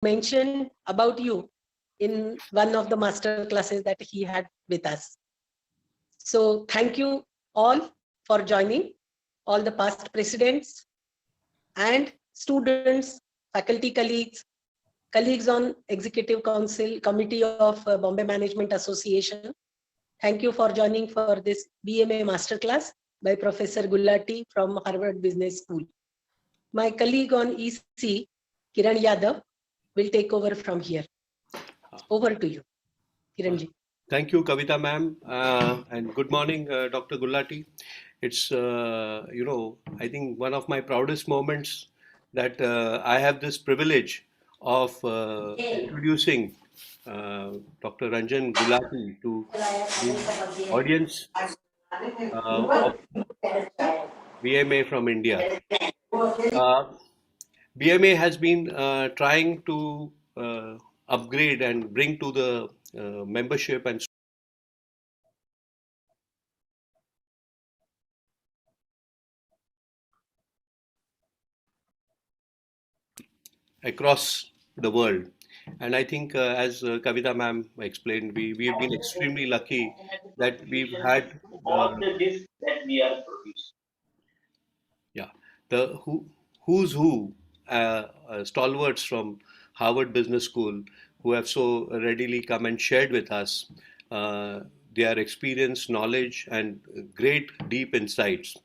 mention about you in one of the master classes that he had with us. So thank you all for joining, all the past presidents and students, faculty colleagues, colleagues on Executive Council Committee of Bombay Management Association. Thank you for joining for this BMA Masterclass by Professor Gulati from Harvard Business School. My colleague on EC, Kiran Yadav, will take over from here. Over to you, Kiranji. Thank you, Kavita ma'am, and good morning, Dr. Gulati. It's, I think one of my proudest moments that I have this privilege of introducing Dr. Ranjay Gulati to the audience of BMA from India. BMA has been trying to upgrade and bring to the membership and across the world. And I think, as Kavita ma'am explained, we've been extremely lucky that we've had all the gifts that we are producing. yeah, the who's who stalwarts from Harvard Business School who have so readily come and shared with us their experience, knowledge, and great deep insights.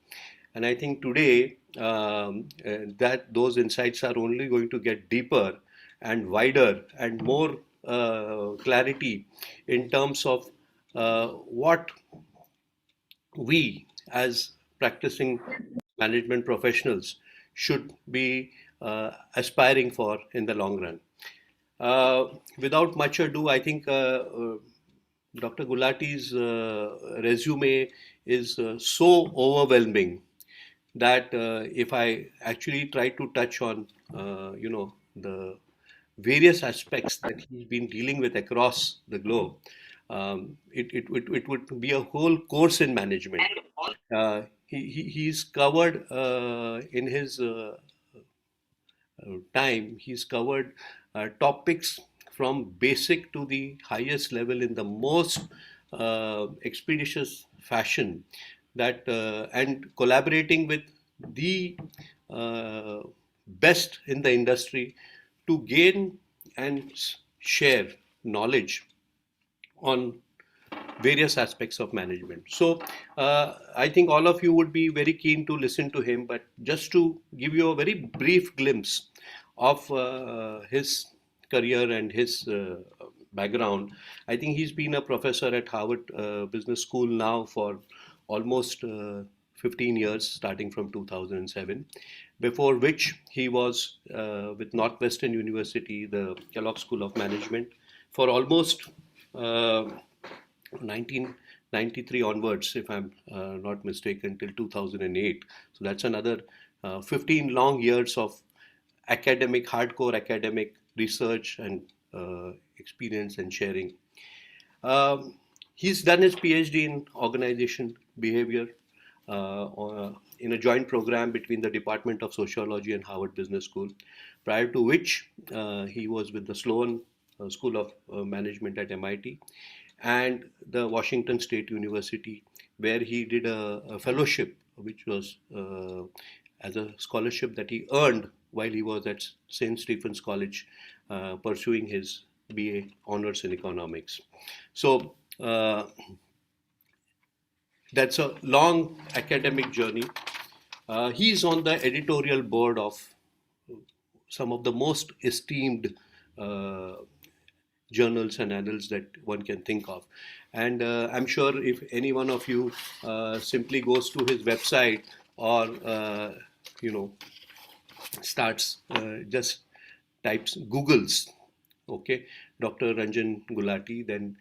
And I think today that those insights are only going to get deeper and wider and more clarity in terms of what we as practicing management professionals should be aspiring for in the long run. Without much ado, I think Dr. Gulati's resume is so overwhelming that if I actually try to touch on, the various aspects that he's been dealing with across the globe, it would be a whole course in management. He's covered in his time, he's covered topics from basic to the highest level in the most expeditious fashion that and collaborating with the best in the industry to gain and share knowledge on various aspects of management. So I think all of you would be very keen to listen to him, but just to give you a very brief glimpse of his career and his background, I think he's been a professor at Harvard Business School now for almost 15 years, starting from 2007, before which he was with Northwestern University, the Kellogg School of Management, for almost 1993 onwards, if I'm not mistaken, till 2008. So that's another 15 long years of academic, hardcore academic research and experience and sharing. He's done his PhD in organization behavior in a joint program between the Department of Sociology and Harvard Business School, prior to which he was with the Sloan School of Management at MIT and the Washington State University, where he did a fellowship, which was as a scholarship that he earned while he was at St. Stephen's College pursuing his BA honors in economics. So that's a long academic journey. He's on the editorial board of some of the most esteemed journals and annals that one can think of. And I'm sure if any one of you simply goes to his website or, starts just types Googles, okay, Dr. Ranjay Gulati, then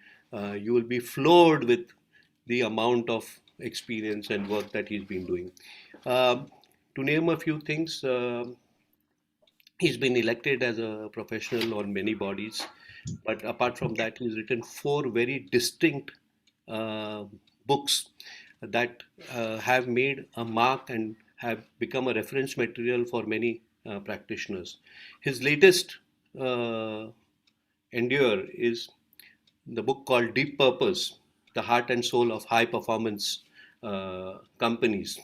you will be floored with the amount of experience and work that he's been doing. To name a few things, he's been elected as a professional on many bodies, but apart from that, he's written 4 very distinct books that have made a mark and have become a reference material for many practitioners. His latest uh, endure is the book called Deep Purpose, The Heart and Soul of High Performance Companies,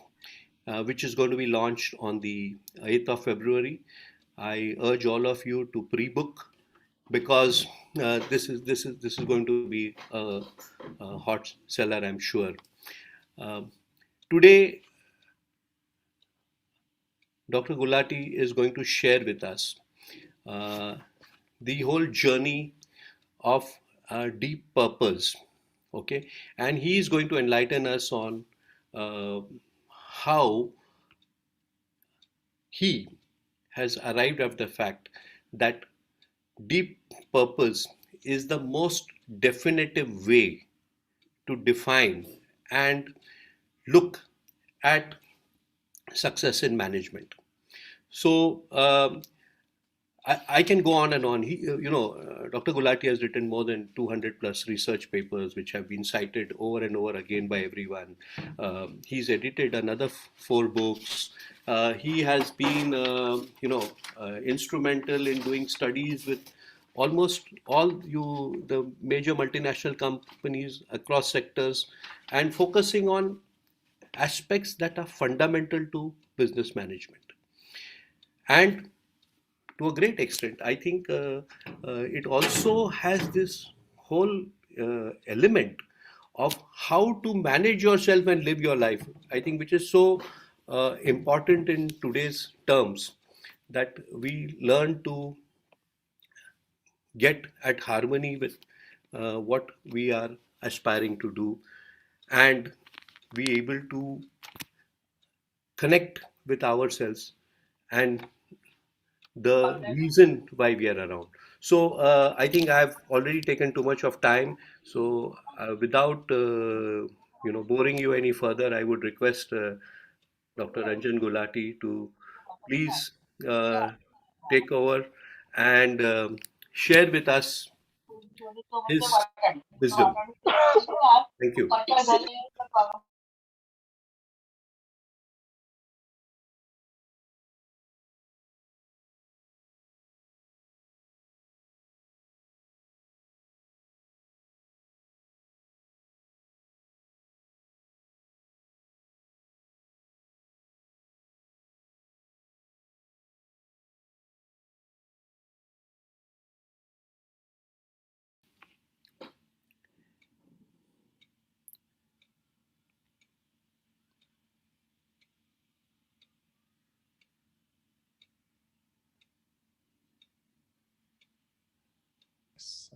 which is going to be launched on the 8th of February. I urge all of you to pre-book because this is going to be a hot seller, I'm sure. Um, Today, Dr. Gulati is going to share with us uh, the whole journey of deep purpose. Okay, and he is going to enlighten us on uh, how he has arrived at the fact that deep purpose is the most definitive way to define and look at success in management. So I can go on and on. Dr. Gulati has written more than 200 plus research papers, which have been cited over and over again by everyone. He's edited another four books. He has been, instrumental in doing studies with almost all the major multinational companies across sectors and focusing on aspects that are fundamental to business management. And to a great extent, I think it also has this whole element of how to manage yourself and live your life. I think which is so important in today's terms that we learn to get at harmony with what we are aspiring to do and be able to connect with ourselves and the reason why we are around. So I think I've already taken too much of time. So without boring you any further, I would request Dr. Ranjan Gulati to please uh, take over and share with us his wisdom. Thank you.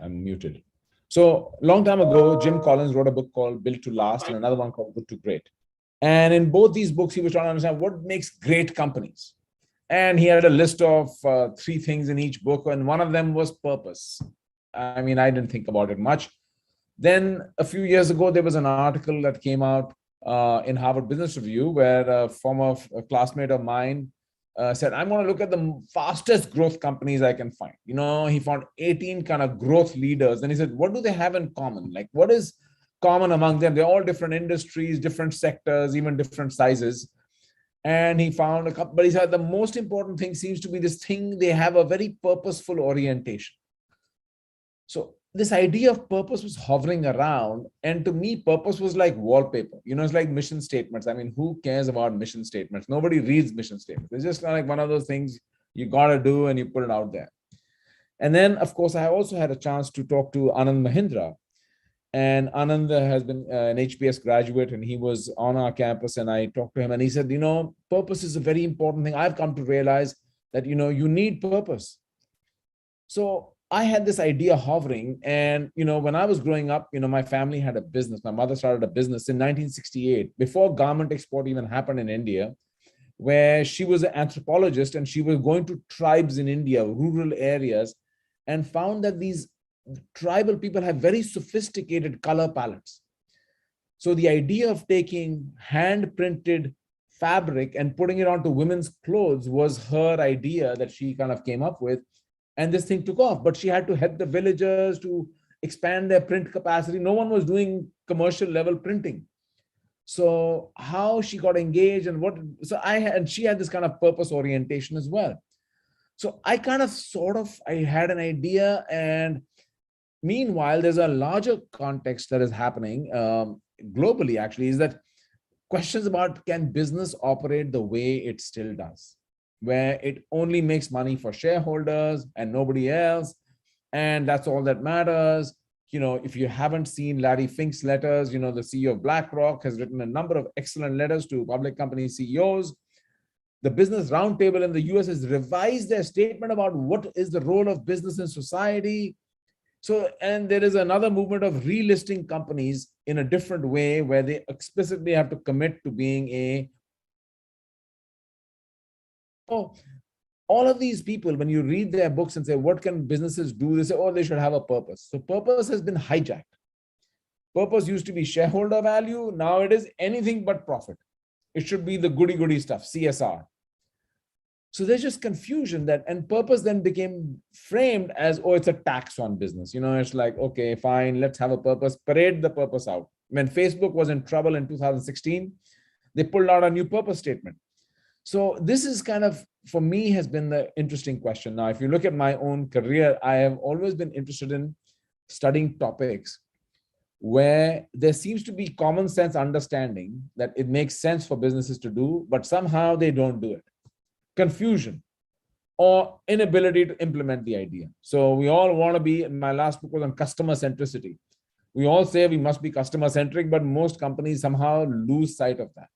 I'm muted. So long time ago, Jim Collins wrote a book called Built to Last and another one called Good to Great. And in both these books, he was trying to understand what makes great companies. And he had a list of three things in each book, and one of them was purpose. I mean, I didn't think about it much. Then a few years ago, there was an article that came out in Harvard Business Review where a former classmate of mine said, I'm going to look at the fastest growth companies I can find. You know, he found 18 kind of growth leaders. And he said, what do they have in common? Like, what is common among them? They're all different industries, different sectors, even different sizes. And he found a couple, but he said the most important thing seems to be this thing, they have a very purposeful orientation. So this idea of purpose was hovering around. And to me, purpose was like wallpaper. You know, it's like mission statements. I mean, who cares about mission statements? Nobody reads mission statements. It's just like one of those things you got to do and you put it out there. And then, of course, I also had a chance to talk to Anand Mahindra. And Anand has been an HBS graduate, and he was on our campus, and I talked to him and he said, you know, purpose is a very important thing. I've come to realize that, you know, you need purpose. So I had this idea hovering, and, you know, when I was growing up, you know, my family had a business. My mother started a business in 1968, before garment export even happened in India, where she was an anthropologist and she was going to tribes in India, rural areas, and found that these tribal people have very sophisticated color palettes. So the idea of taking hand printed fabric and putting it onto women's clothes was her idea that she kind of came up with. And this thing took off, but she had to help the villagers to expand their print capacity. No one was doing commercial level printing. So how she got engaged and what, so she had this kind of purpose orientation as well. So I kind of I had an idea, and meanwhile, there's a larger context that is happening globally, actually, is that questions about can business operate the way it still does, where it only makes money for shareholders and nobody else, and that's all that matters. If you haven't seen Larry Fink's letters, the CEO of BlackRock has written a number of excellent letters to public company CEOs. The Business Roundtable in the US has revised their statement about what is the role of business in society. So, and there is another movement of relisting companies in a different way, where they explicitly have to commit to being all of these people, when you read their books and say, what can businesses do? They say, oh, they should have a purpose. So purpose has been hijacked. Purpose used to be shareholder value. Now it is anything but profit. It should be the goody stuff, CSR. So there's just confusion and purpose then became framed as, oh, it's a tax on business. It's like, okay, fine, let's have a purpose, parade the purpose out. When Facebook was in trouble in 2016, they pulled out a new purpose statement. So this is kind of, for me, has been the interesting question. Now, if you look at my own career, I have always been interested in studying topics where there seems to be common sense understanding that it makes sense for businesses to do, but somehow they don't do it. Confusion or inability to implement the idea. So we all want to be, my last book was on customer centricity. We all say we must be customer centric, but most companies somehow lose sight of that.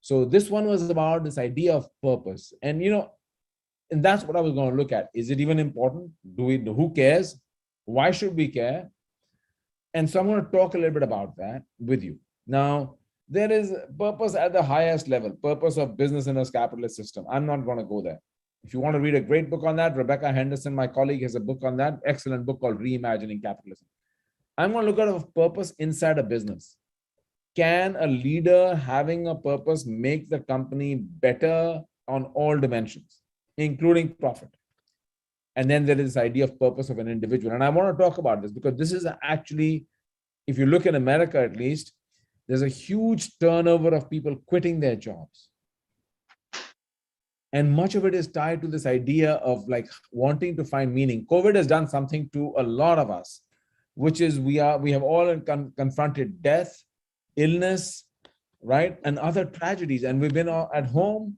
So this one was about this idea of purpose. And, and that's what I was going to look at. Is it even important? Who cares? Why should we care? And so I'm going to talk a little bit about that with you. Now, there is purpose at the highest level, purpose of business in a capitalist system. I'm not going to go there. If you want to read a great book on that, Rebecca Henderson, my colleague, has a book on that, excellent book called Reimagining Capitalism. I'm going to look at a purpose inside a business. Can a leader having a purpose make the company better on all dimensions, including profit? And then there is this idea of purpose of an individual. And I want to talk about this because this is actually, if you look in America at least, there's a huge turnover of people quitting their jobs. And much of it is tied to this idea of like wanting to find meaning. COVID has done something to a lot of us, which is we have all confronted death, illness, right? And other tragedies. And we've been at home,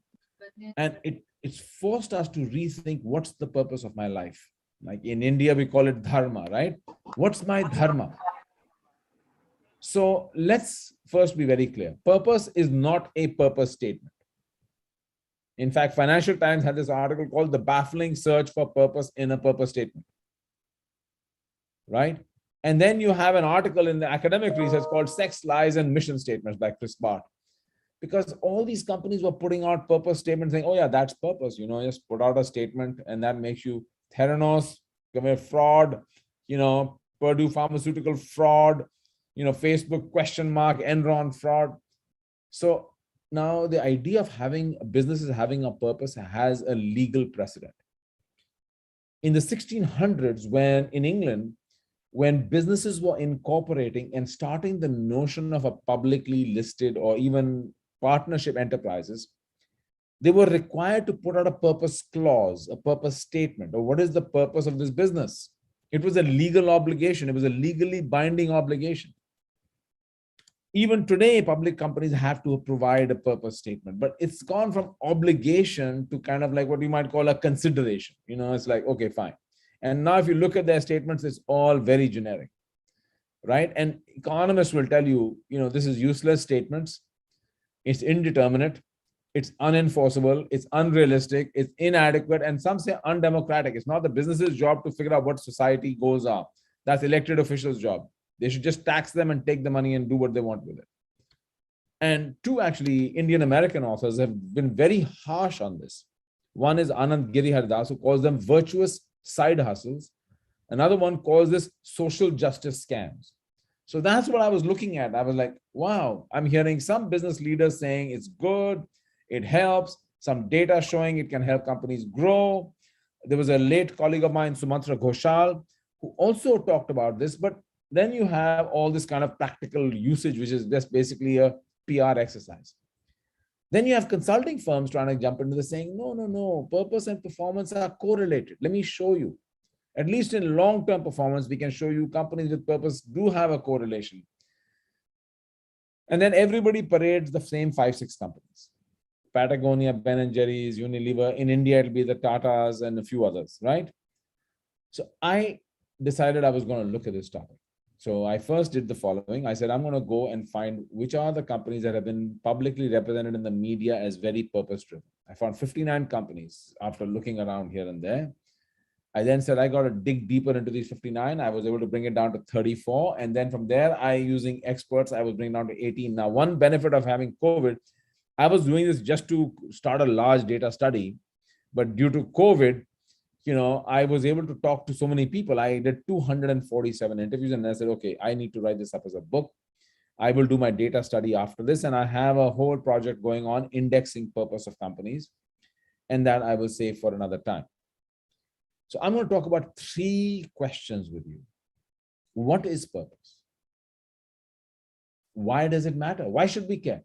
and it's forced us to rethink, what's the purpose of my life? Like in India, we call it dharma, right? What's my dharma? So let's first be very clear. Purpose is not a purpose statement. In fact, Financial Times had this article called The Baffling Search for Purpose in a Purpose Statement, right? And then you have an article in the academic research called Sex, Lies, and Mission Statements by Chris Barth. Because all these companies were putting out purpose statements saying, oh yeah, that's purpose, just put out a statement and that makes you Theranos, commit fraud, Purdue pharmaceutical fraud, Facebook ? Enron fraud. So now the idea of having businesses having a purpose has a legal precedent. In the 1600s, when in England, when businesses were incorporating and starting the notion of a publicly listed or even partnership enterprises, they were required to put out a purpose clause, a purpose statement, or what is the purpose of this business? It was a legal obligation. It was a legally binding obligation. Even today, public companies have to provide a purpose statement, but it's gone from obligation to kind of like what you might call a consideration. It's like, okay, fine. And now if you look at their statements, it's all very generic, right? And economists will tell you, this is useless statements. It's indeterminate. It's unenforceable. It's unrealistic. It's inadequate. And some say undemocratic. It's not the business's job to figure out what society goals are. That's elected officials' job. They should just tax them and take the money and do what they want with it. And two actually Indian American authors have been very harsh on this. One is Anand Giriharidas, who calls them virtuous side hustles. Another one calls this social justice scams. So that's what I was looking at. I was like, wow, I'm hearing some business leaders saying it's good, it helps, some data showing it can help companies grow. There was a late colleague of mine, Sumatra Ghoshal, who also talked about this, but then you have all this kind of practical usage, which is just basically a PR exercise. Then you have consulting firms trying to jump into this saying, no, no, no, purpose and performance are correlated. Let me show you. At least in long-term performance, we can show you companies with purpose do have a correlation. And then everybody parades the same 5-6 companies. Patagonia, Ben & Jerry's, Unilever. In India, it'll be the Tatas and a few others, right? So I decided I was going to look at this topic. So I first did the following. I said, I'm going to go and find which are the companies that have been publicly represented in the media as very purpose-driven. I found 59 companies after looking around here and there. I then said, I got to dig deeper into these 59. I was able to bring it down to 34. And then from there, using experts, I was bringing down to 18. Now, one benefit of having COVID, I was doing this just to start a large data study. But due to COVID, I was able to talk to so many people. I did 247 interviews and I said, okay, I need to write this up as a book. I will do my data study after this. And I have a whole project going on indexing purpose of companies. And that I will save for another time. So I'm going to talk about 3 questions with you. What is purpose? Why does it matter? Why should we care?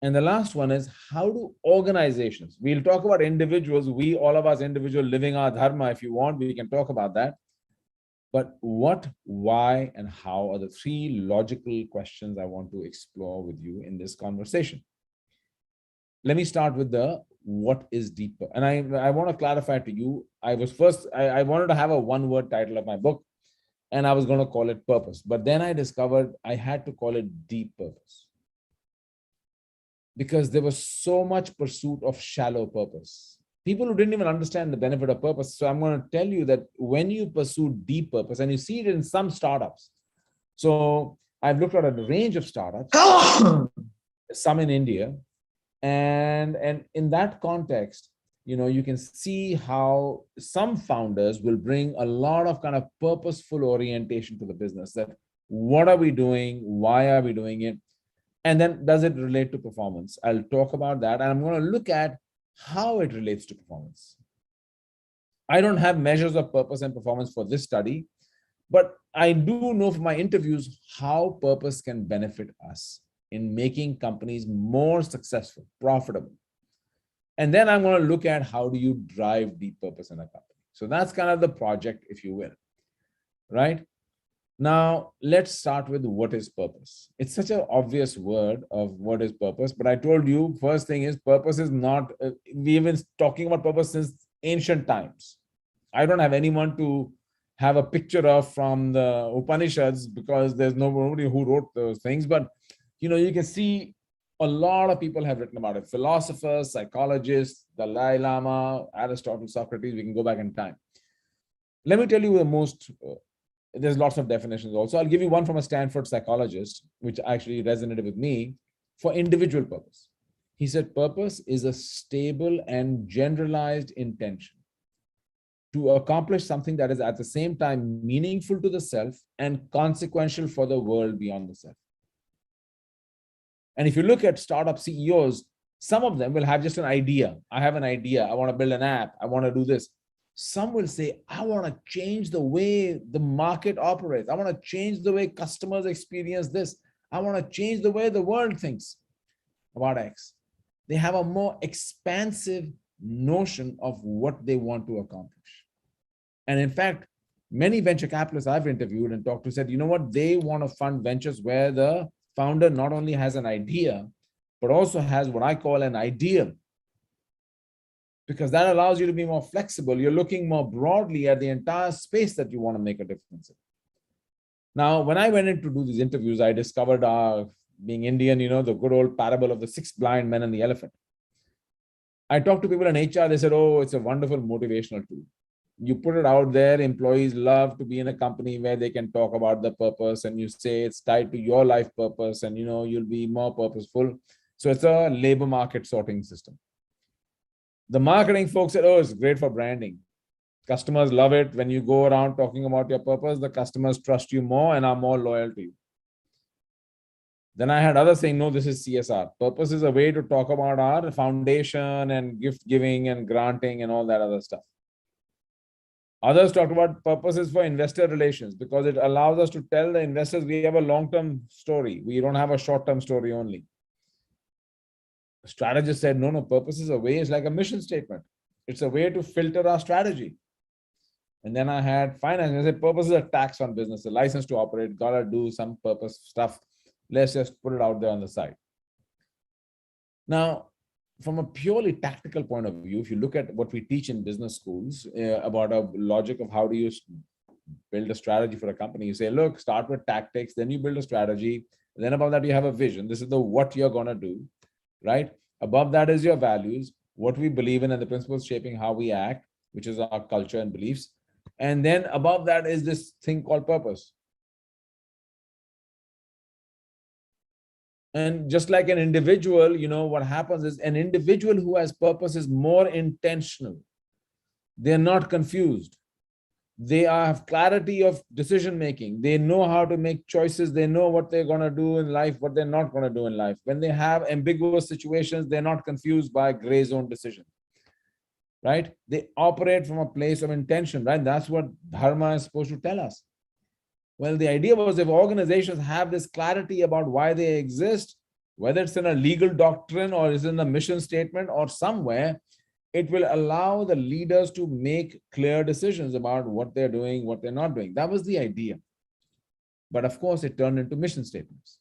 And the last one is, how do organizations, we'll talk about individuals, all of us individual living our dharma, if you want, we can talk about that. But what, why, and how are the 3 logical questions I want to explore with you in this conversation. Let me start with the what is deeper. And I want to clarify to you, I wanted to have a 1-word title of my book, and I was going to call it purpose. But then I discovered I had to call it deep purpose, because there was so much pursuit of shallow purpose. People who didn't even understand the benefit of purpose. So I'm going to tell you that when you pursue deep purpose, and you see it in some startups. So I've looked at a range of startups, some in India. And in that context, you can see how some founders will bring a lot of kind of purposeful orientation to the business. That what are we doing? Why are we doing it? And then does it relate to performance? I'll talk about that. And I'm going to look at how it relates to performance. I don't have measures of purpose and performance for this study, but I do know from my interviews how purpose can benefit us in making companies more successful, profitable. And then I'm going to look at how do you drive deep purpose in a company. So that's kind of the project, if you will, right? Now, let's start with what is purpose. It's such an obvious word of what is purpose, but I told you, first thing is purpose is not, we've been talking about purpose since ancient times. I don't have anyone to have a picture of from the Upanishads because there's nobody who wrote those things, but you can see a lot of people have written about it. Philosophers, psychologists, Dalai Lama, Aristotle, Socrates, we can go back in time. Let me tell you there's lots of definitions also. I'll give you one from a Stanford psychologist, which actually resonated with me for individual purpose. He said, purpose is a stable and generalized intention to accomplish something that is at the same time meaningful to the self and consequential for the world beyond the self. And if you look at startup CEOs, some of them will have just an idea. I have an idea. I want to build an app. I want to do this. Some will say, I want to change the way the market operates. I want to change the way customers experience this. I want to change the way the world thinks about X. They have a more expansive notion of what they want to accomplish. And in fact, many venture capitalists I've interviewed and talked to said, you know what? They want to fund ventures where the founder not only has an idea, but also has what I call an ideal. Because that allows you to be more flexible. You're looking more broadly at the entire space that you want to make a difference in. Now, when I went in to do these interviews, I discovered, being Indian, the good old parable of the 6 blind men and the elephant. I talked to people in HR, they said, oh, it's a wonderful motivational tool. You put it out there, employees love to be in a company where they can talk about the purpose and you say it's tied to your life purpose and you'll be more purposeful. So it's a labor market sorting system. The marketing folks said, oh, it's great for branding. Customers love it. When you go around talking about your purpose, the customers trust you more and are more loyal to you. Then I had others saying, no, this is CSR. Purpose is a way to talk about our foundation and gift giving and granting and all that other stuff. Others talked about purposes for investor relations because it allows us to tell the investors we have a long-term story. We don't have a short-term story only. strategist said, no, purpose is a way. It's like a mission statement. It's a way to filter our strategy. And then I had finance. I said, purpose is a tax on business, a license to operate, gotta do some purpose stuff. Let's just put it out there on the side. Now, from a purely tactical point of view, if you look at what we teach in business schools about a logic of how do you build a strategy for a company, you say, look, start with tactics, then you build a strategy. Then above that, you have a vision. This is the what you're going to do, right? Above that is your values, what we believe in, and the principles shaping how we act, which is our culture and beliefs. And then above that is this thing called purpose. And just like an individual, what happens is an individual who has purpose is more intentional. They're not confused. They have clarity of decision making. They know how to make choices. They know what they're going to do in life, what they're not going to do in life. When they have ambiguous situations, they're not confused by gray zone decisions, right? They operate from a place of intention, right? That's what dharma is supposed to tell us. Well, the idea was if organizations have this clarity about why they exist, whether it's in a legal doctrine or it's in a mission statement or somewhere, it will allow the leaders to make clear decisions about what they're doing, what they're not doing. That was the idea. But of course, it turned into mission statements.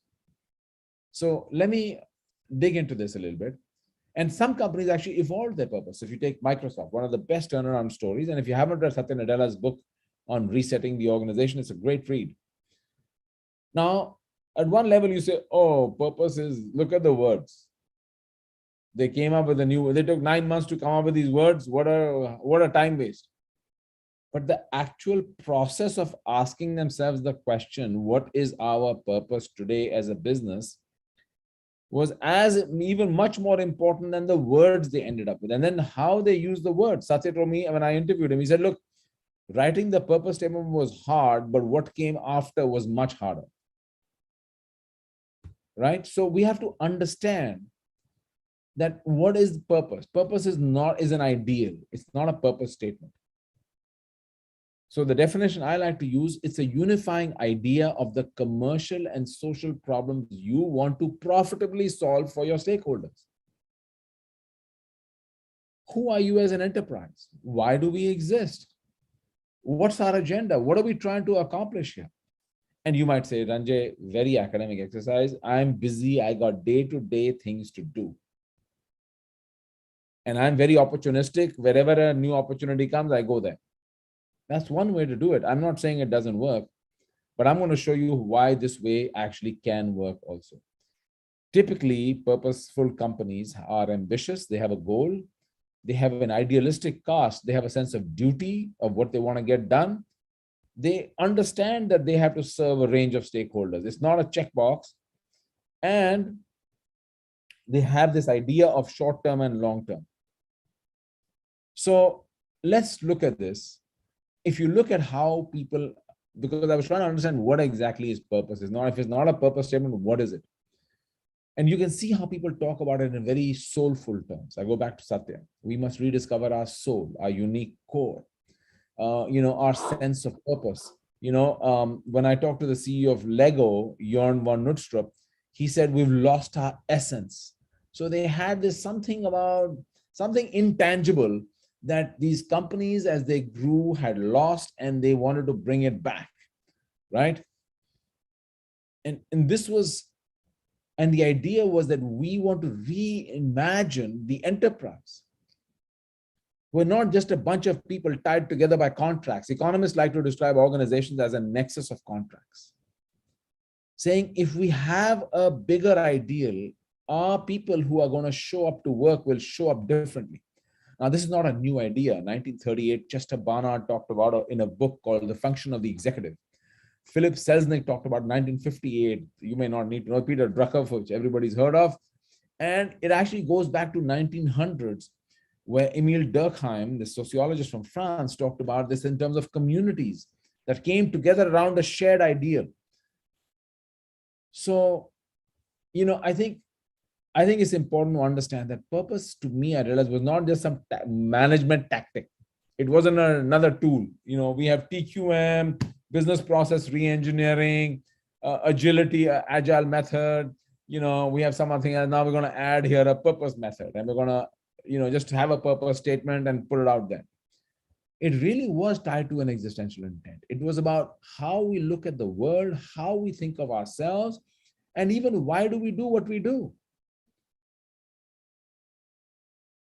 So let me dig into this a little bit. And some companies actually evolved their purpose. If you take Microsoft, one of the best turnaround stories, and if you haven't read Satya Nadella's book on resetting the organization, it's a great read. Now, at one level, you say, oh, purpose is, look at the words. They came up with they took 9 months to come up with these words. What a time waste. But the actual process of asking themselves the question, what is our purpose today as a business, was as even much more important than the words they ended up with. And then how they use the words. Satya told me when I interviewed him, he said, look, writing the purpose statement was hard, but what came after was much harder. Right? So we have to understand that what is the purpose? Purpose is an ideal. It's not a purpose statement. So the definition I like to use, it's a unifying idea of the commercial and social problems you want to profitably solve for your stakeholders. Who are you as an enterprise? Why do we exist? What's our agenda? What are we trying to accomplish here? And you might say, Ranjay, very academic exercise. I'm busy. I got day-to-day things to do. And I'm very opportunistic. Wherever a new opportunity comes, I go there. That's one way to do it. I'm not saying it doesn't work, but I'm going to show you why this way actually can work also. Typically, purposeful companies are ambitious. They have a goal. They have an idealistic cast. They have a sense of duty of what they want to get done. They understand that they have to serve a range of stakeholders. It's not a checkbox. And they have this idea of short-term and long-term. So let's look at this. If you look at how people, because I was trying to understand what exactly is purpose. If it's not a purpose statement, what is it? And you can see how people talk about it in very soulful terms. I go back to Satya. We must rediscover our soul, our unique core, our sense of purpose. When I talked to the CEO of Lego, Jorn von Nutstrup, he said, we've lost our essence. So they had this something intangible that these companies, as they grew, had lost, and they wanted to bring it back, right? And the idea was that we want to reimagine the enterprise. We're not just a bunch of people tied together by contracts. Economists like to describe organizations as a nexus of contracts, saying if we have a bigger ideal, our people who are going to show up to work will show up differently. Now, this is not a new idea. 1938, Chester Barnard talked about it in a book called The Function of the Executive. Philip Selznick talked about 1958. You may not need to know Peter Drucker, which everybody's heard of. And it actually goes back to 1900s, where Emile Durkheim, the sociologist from France, talked about this in terms of communities that came together around a shared ideal. So, I think it's important to understand that purpose, to me, I realized, was not just some management tactic. It wasn't another tool. We have TQM, business process reengineering, agility, agile method, we have something, and now we're going to add here a purpose method, and we're going to, just have a purpose statement and put it out there. It really was tied to an existential intent. It was about how we look at the world, how we think of ourselves, and even why do we do what we do.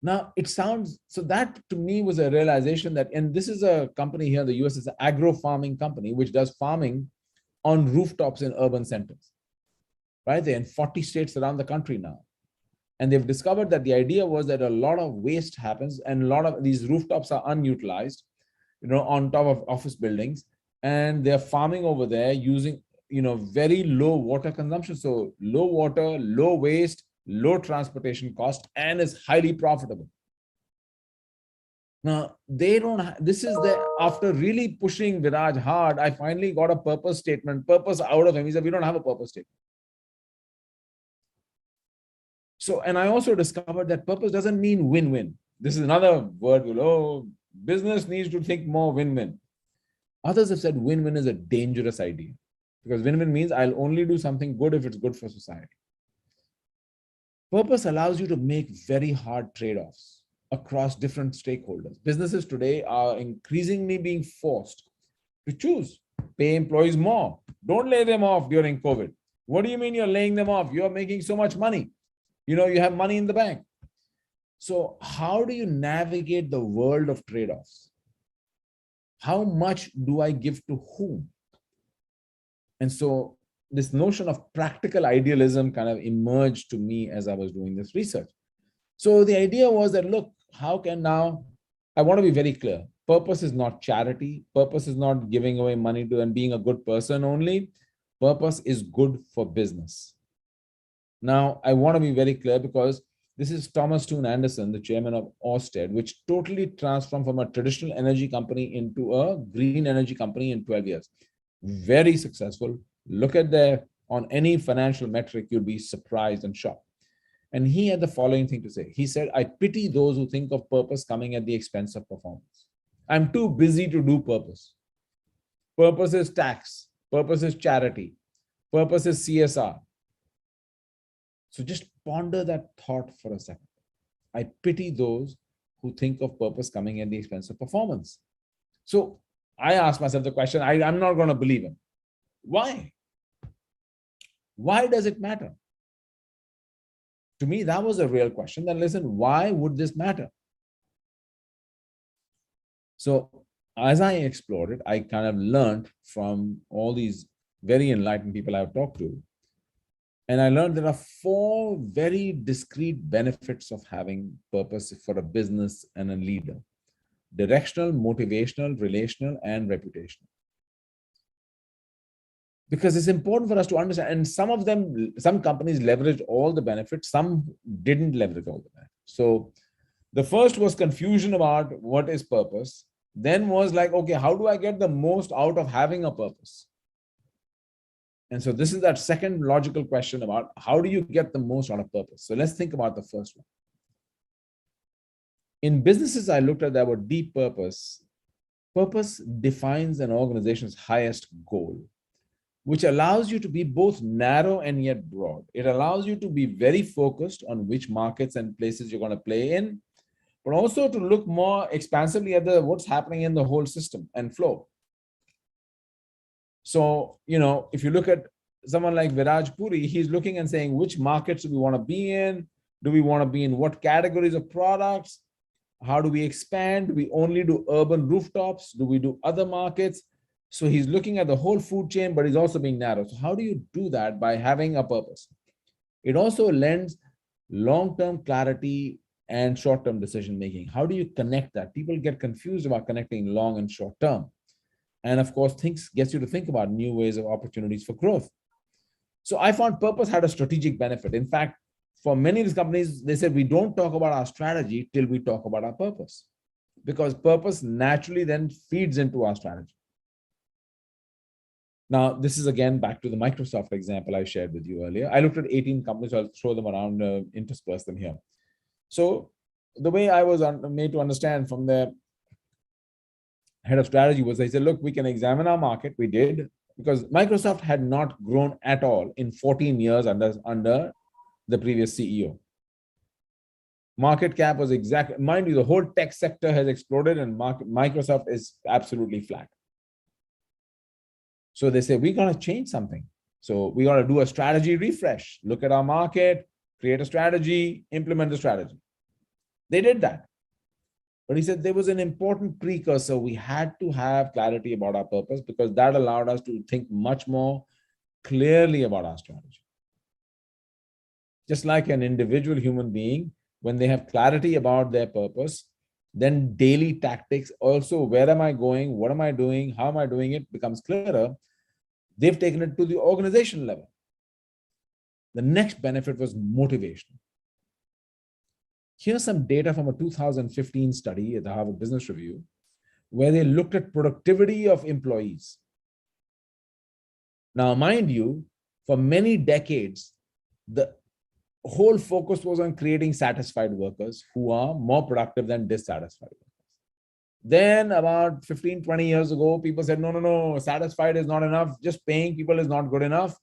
Now, it sounds, so that to me was a realization that, and this is a company here in the US, it's an agro farming company, which does farming on rooftops in urban centers, right? They're in 40 states around the country now. And they've discovered that the idea was that a lot of waste happens and a lot of these rooftops are unutilized, on top of office buildings. And they're farming over there using, very low water consumption. So low water, low waste, low transportation cost, and is highly profitable. Now, they don't, this is after really pushing Viraj hard, I finally got a purpose out of him. He said, we don't have a purpose statement. So, and I also discovered that purpose doesn't mean win-win. This is another word, business needs to think more win-win. Others have said win-win is a dangerous idea, because win-win means I'll only do something good if it's good for society. Purpose allows you to make very hard trade-offs across different stakeholders. Businesses today are increasingly being forced to choose, pay employees more. Don't lay them off during COVID. What do you mean you're laying them off? You're making so much money. You have money in the bank. So how do you navigate the world of trade-offs? How much do I give to whom? And so this notion of practical idealism kind of emerged to me as I was doing this research. So the idea was that, look, how can now, I want to be very clear. Purpose is not charity. Purpose is not giving away money to and being a good person only. Purpose is good for business. Now, I want to be very clear, because this is Thomas Toon Anderson, the chairman of Ørsted, which totally transformed from a traditional energy company into a green energy company in 12 years. Very successful. Look at on any financial metric, you'll be surprised and shocked. And he had the following thing to say. He said, I pity those who think of purpose coming at the expense of performance. I'm too busy to do purpose. Purpose is tax. Purpose is charity. Purpose is CSR. So just ponder that thought for a second. I pity those who think of purpose coming at the expense of performance. So I asked myself the question, I'm not going to believe him. Why? Why does it matter? To me, that was a real question. Then listen, why would this matter? So as I explored it, I kind of learned from all these very enlightened people I've talked to. And I learned there are 4 very discrete benefits of having purpose for a business and a leader: directional, motivational, relational, and reputational. Because it's important for us to understand, and some companies leveraged all the benefits, some didn't leverage all the benefits. So the first was confusion about what is purpose. Then was like, okay, how do I get the most out of having a purpose? And so this is that second logical question about how do you get the most out of purpose? So let's think about the first one. In businesses, I looked at that word deep purpose. Purpose defines an organization's highest goal, which allows you to be both narrow and yet broad. It allows you to be very focused on which markets and places you're going to play in, but also to look more expansively at what's happening in the whole system and flow. So, if you look at someone like Viraj Puri, he's looking and saying, which markets do we want to be in? Do we want to be in what categories of products? How do we expand? Do we only do urban rooftops? Do we do other markets? So he's looking at the whole food chain, but he's also being narrow. So how do you do that? By having a purpose. It also lends long-term clarity and short-term decision-making. How do you connect that? People get confused about connecting long and short-term. And of course, gets you to think about new ways of opportunities for growth. So I found purpose had a strategic benefit. In fact, for many of these companies, they said, we don't talk about our strategy till we talk about our purpose, because purpose naturally then feeds into our strategy. Now, this is again back to the Microsoft example I shared with you earlier. I looked at 18 companies, so I'll throw them around, intersperse them here. So the way I was made to understand from the head of strategy was, they said, look, we can examine our market. We did. because Microsoft had not grown at all in 14 years under the previous CEO. Market cap was exactly, mind you, the whole tech sector has exploded and Microsoft is absolutely flat. So they say, we're going to change something. So we got to do a strategy refresh, look at our market, create a strategy, implement the strategy. They did that. But he said there was an important precursor. We had to have clarity about our purpose because that allowed us to think much more clearly about our strategy. Just like an individual human being, when they have clarity about their purpose, then daily tactics, also where am I going, what am I doing, how am I doing it, becomes clearer. They've taken it to the organization level. The next benefit was motivation. Here's some data from a 2015 study at the Harvard Business Review, where they looked at productivity of employees. Now, mind you, for many decades, the whole focus was on creating satisfied workers who are more productive than dissatisfied workers. Then about 15, 20 years ago, people said, no, satisfied is not enough. Just paying people is not good enough.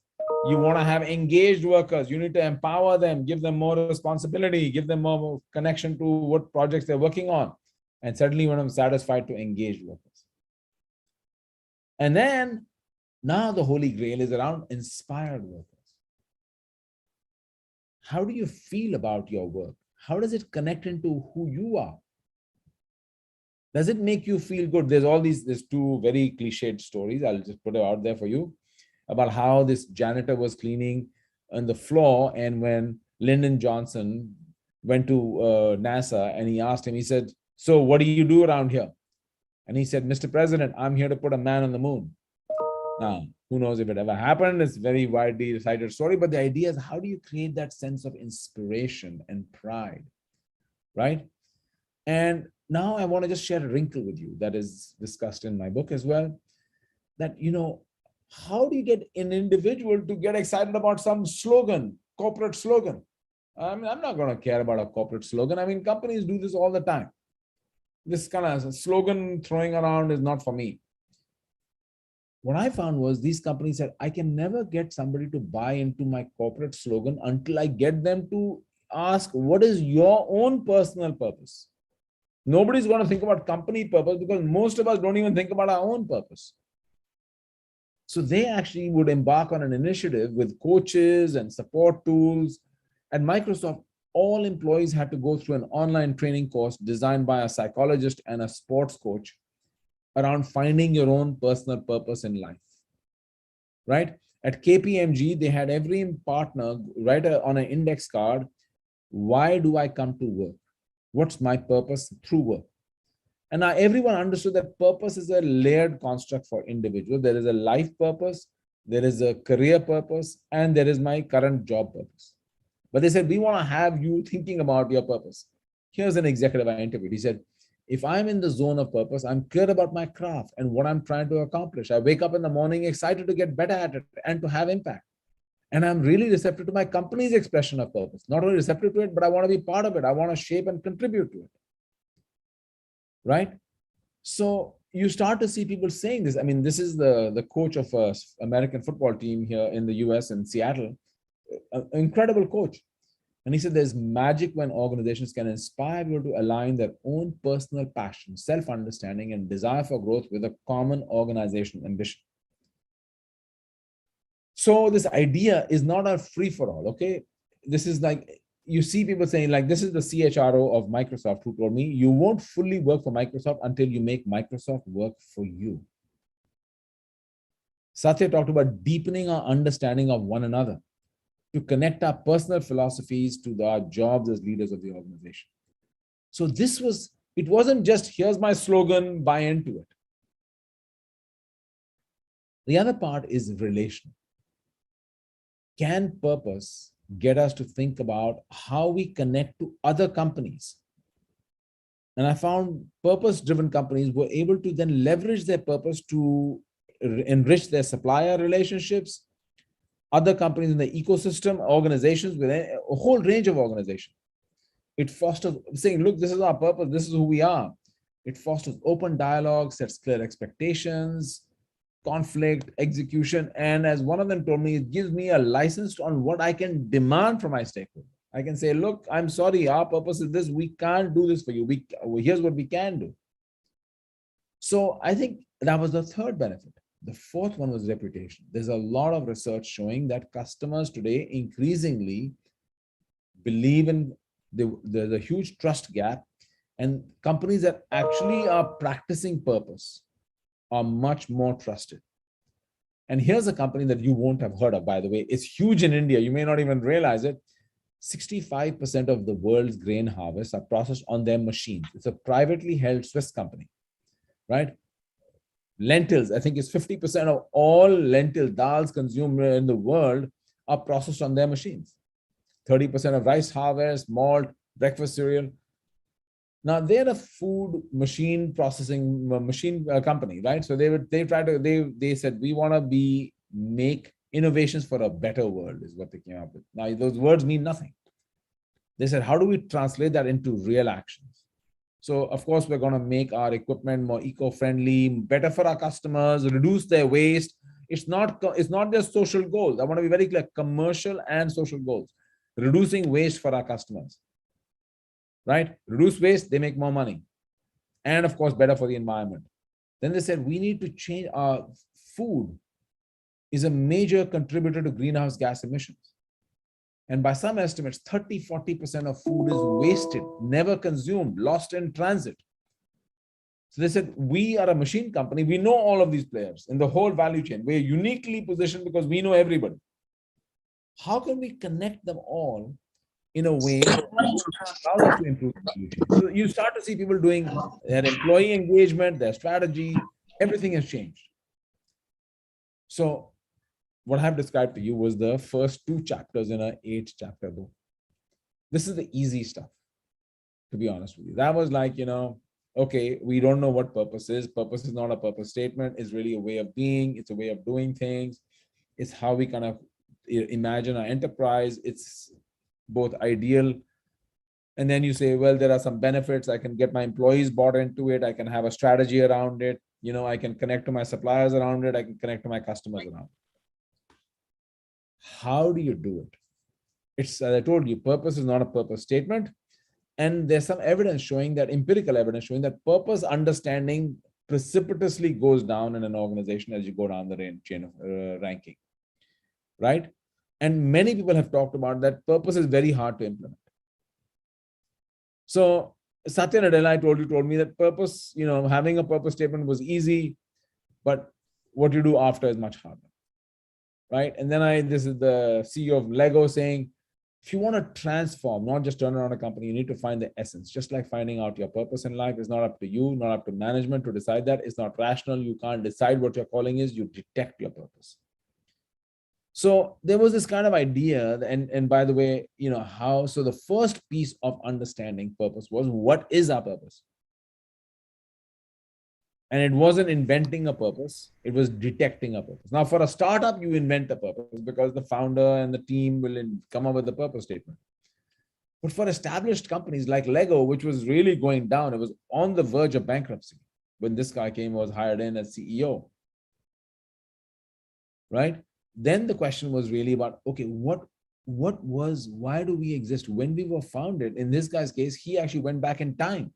You want to have engaged workers. You need to empower them, give them more responsibility, give them more connection to what projects they're working on. And suddenly when I'm satisfied to engaged workers. And then now the holy grail is around inspired workers. How do you feel about your work? How does it connect into who you are? Does it make you feel good? There's two very cliched stories. I'll just put it out there for you about how this janitor was cleaning on the floor. And when Lyndon Johnson went to NASA and he asked him, he said, so what do you do around here? And he said, Mr. President, I'm here to put a man on the moon. Now, who knows if it ever happened? It's a very widely cited story, but the idea is how do you create that sense of inspiration and pride, right? And now I want to just share a wrinkle with you that is discussed in my book as well, that, how do you get an individual to get excited about some slogan, corporate slogan? I mean, I'm not going to care about a corporate slogan. I mean, companies do this all the time. This kind of slogan throwing around is not for me. What I found was these companies said, I can never get somebody to buy into my corporate slogan until I get them to ask, what is your own personal purpose? Nobody's going to think about company purpose because most of us don't even think about our own purpose. So they actually would embark on an initiative with coaches and support tools. At Microsoft, all employees had to go through an online training course designed by a psychologist and a sports coach around finding your own personal purpose in life, right? At KPMG, they had every partner write on an index card, why do I come to work? What's my purpose through work? And now everyone understood that purpose is a layered construct for individuals. There is a life purpose, there is a career purpose, and there is my current job purpose. But they said, we want to have you thinking about your purpose. Here's an executive I interviewed. He said, if I'm in the zone of purpose, I'm clear about my craft and what I'm trying to accomplish. I wake up in the morning excited to get better at it and to have impact. And I'm really receptive to my company's expression of purpose. Not only receptive to it, but I want to be part of it. I want to shape and contribute to it. Right? So you start to see people saying this. I mean, this is the coach of an American football team here in the US in Seattle, an incredible coach. And he said, there's magic when organizations can inspire people to align their own personal passion, self-understanding, and desire for growth with a common organizational ambition. So this idea is not a free-for-all, okay? This is like, you see people saying like, this is the CHRO of Microsoft who told me, you won't fully work for Microsoft until you make Microsoft work for you. Satya talked about deepening our understanding of one another to connect our personal philosophies to our jobs as leaders of the organization. So it wasn't just, here's my slogan, buy into it. The other part is relational. Can purpose get us to think about how we connect to other companies? And I found purpose-driven companies were able to then leverage their purpose to enrich their supplier relationships, other companies in the ecosystem, organizations, with a whole range of organizations. It fosters saying, look, this is our purpose, this is who we are. It fosters open dialogue, sets clear expectations, conflict, execution. And as one of them told me, it gives me a license on what I can demand from my stakeholder. I can say, look, I'm sorry, our purpose is this. We can't do this for you. Here's what we can do. So I think that was the third benefit. The fourth one was reputation. There's a lot of research showing that customers today increasingly believe in there's a huge trust gap, and companies that actually are practicing purpose are much more trusted. And here's a company that you won't have heard of, by the way. It's huge in India. You may not even realize it. 65% of the world's grain harvests are processed on their machines. It's a privately held Swiss company, right? Lentils, I think it's 50% of all lentil dals consumed in the world are processed on their machines. 30% of rice harvest, malt, breakfast cereal. Now they're a food machine processing machine company, right? So they said, we want to make innovations for a better world is what they came up with. Now those words mean nothing. They said, how do we translate that into real actions? So of course, we're going to make our equipment more eco-friendly, better for our customers, reduce their waste. It's not just social goals. I want to be very clear, commercial and social goals. Reducing waste for our customers, right? Reduce waste, they make more money. And of course, better for the environment. Then they said, we need to change our food is a major contributor to greenhouse gas emissions. And by some estimates, 30–40% of food is wasted, never consumed, lost in transit. So they said, we are a machine company. We know all of these players in the whole value chain. We're uniquely positioned because we know everybody. How can we connect them all in a way that allows us to improve the value chain? So you start to see people doing their employee engagement, their strategy, everything has changed. So what I've described to you was the first 2 chapters in an 8-chapter book. This is the easy stuff, to be honest with you. That was like, okay, we don't know what purpose is. Purpose is not a purpose statement. It's really a way of being. It's a way of doing things. It's how we kind of imagine our enterprise. It's both ideal. And then you say, well, there are some benefits. I can get my employees bought into it. I can have a strategy around it. I can connect to my suppliers around it. I can connect to my customers around it. How do you do it? It's, as I told you, purpose is not a purpose statement. And there's some evidence showing that, empirical evidence showing that purpose understanding precipitously goes down in an organization as you go down the chain of ranking, right? And many people have talked about that purpose is very hard to implement. So Satya Nadella told me that purpose, having a purpose statement was easy, but what you do after is much harder, right? And then this is the CEO of Lego saying, if you want to transform, not just turn around a company, you need to find the essence. Just like finding out your purpose in life is not up to you, not up to management to decide that. It's not rational. You can't decide what your calling is. You detect your purpose. So there was this kind of idea, and by the way, so the first piece of understanding purpose was, what is our purpose? And it wasn't inventing a purpose, it was detecting a purpose. Now, for a startup, you invent a purpose because the founder and the team will come up with a purpose statement. But for established companies like Lego, which was really going down, it was on the verge of bankruptcy when this guy was hired in as CEO, right? Then the question was really about, okay, why do we exist? When we were founded, in this guy's case, he actually went back in time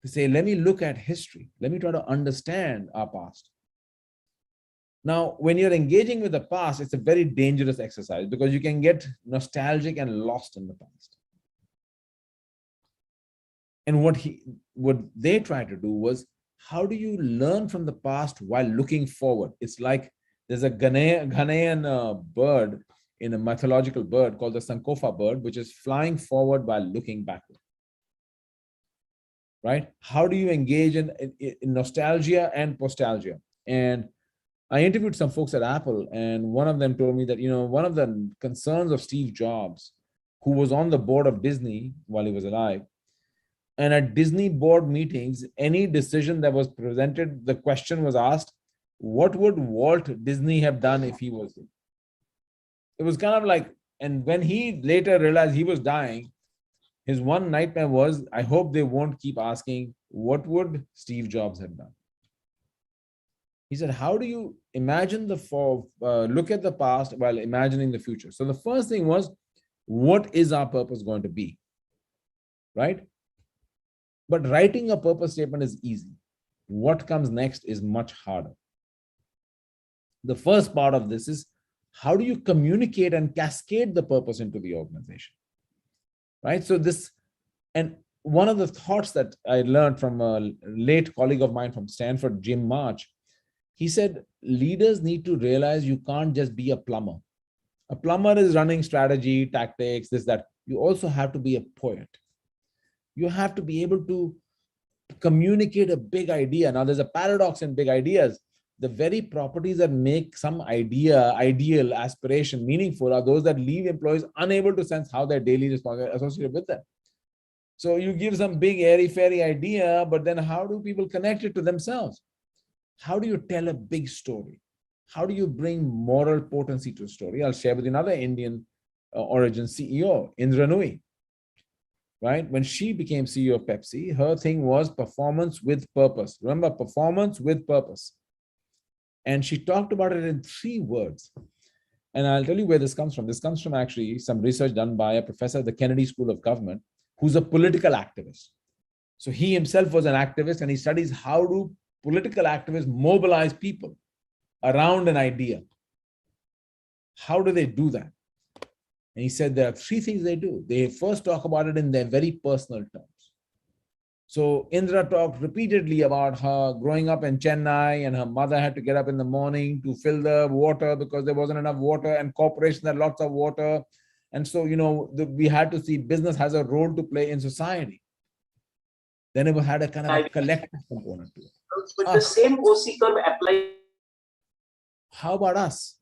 to say, let me look at history. Let me try to understand our past. Now, when you're engaging with the past, it's a very dangerous exercise because you can get nostalgic and lost in the past. And what they tried to do was, how do you learn from the past while looking forward? It's like there's a Ghanaian bird, in a mythological bird called the Sankofa bird, which is flying forward while looking backward. Right? How do you engage in nostalgia and postalgia? And I interviewed some folks at Apple, and one of them told me that, one of the concerns of Steve Jobs, who was on the board of Disney while he was alive, and at Disney board meetings, any decision that was presented, the question was asked, what would Walt Disney have done if he was? It was kind of like, and when he later realized he was dying, his one nightmare was, I hope they won't keep asking, what would Steve Jobs have done? He said, how do you imagine look at the past while imagining the future? So the first thing was, what is our purpose going to be? Right? But writing a purpose statement is easy. What comes next is much harder. The first part of this is, how do you communicate and cascade the purpose into the organization? Right? So and one of the thoughts that I learned from a late colleague of mine from Stanford, Jim March, he said, leaders need to realize you can't just be a plumber. A plumber is running strategy, tactics, this, that. You also have to be a poet. You have to be able to communicate a big idea. Now, there's a paradox in big ideas. The very properties that make some idea, ideal, aspiration, meaningful are those that leave employees unable to sense how their daily responsibilities are associated with them. So you give some big airy-fairy idea, but then how do people connect it to themselves? How do you tell a big story? How do you bring moral potency to a story? I'll share with you another Indian origin CEO, Indra Nooyi. Right? When she became CEO of Pepsi, her thing was performance with purpose. Remember, performance with purpose. And she talked about it in 3 words. And I'll tell you where this comes from. This comes from actually some research done by a professor at the Kennedy School of Government, who's a political activist. So he himself was an activist, and he studies how do political activists mobilize people around an idea. How do they do that? And he said there are 3 things they do. They first talk about it in their very personal terms. So Indra talked repeatedly about her growing up in Chennai, and her mother had to get up in the morning to fill the water because there wasn't enough water, and corporations had lots of water. And so, we had to see business has a role to play in society. Then it had a kind of a collective component to it. But the same OC curve applies. How about us?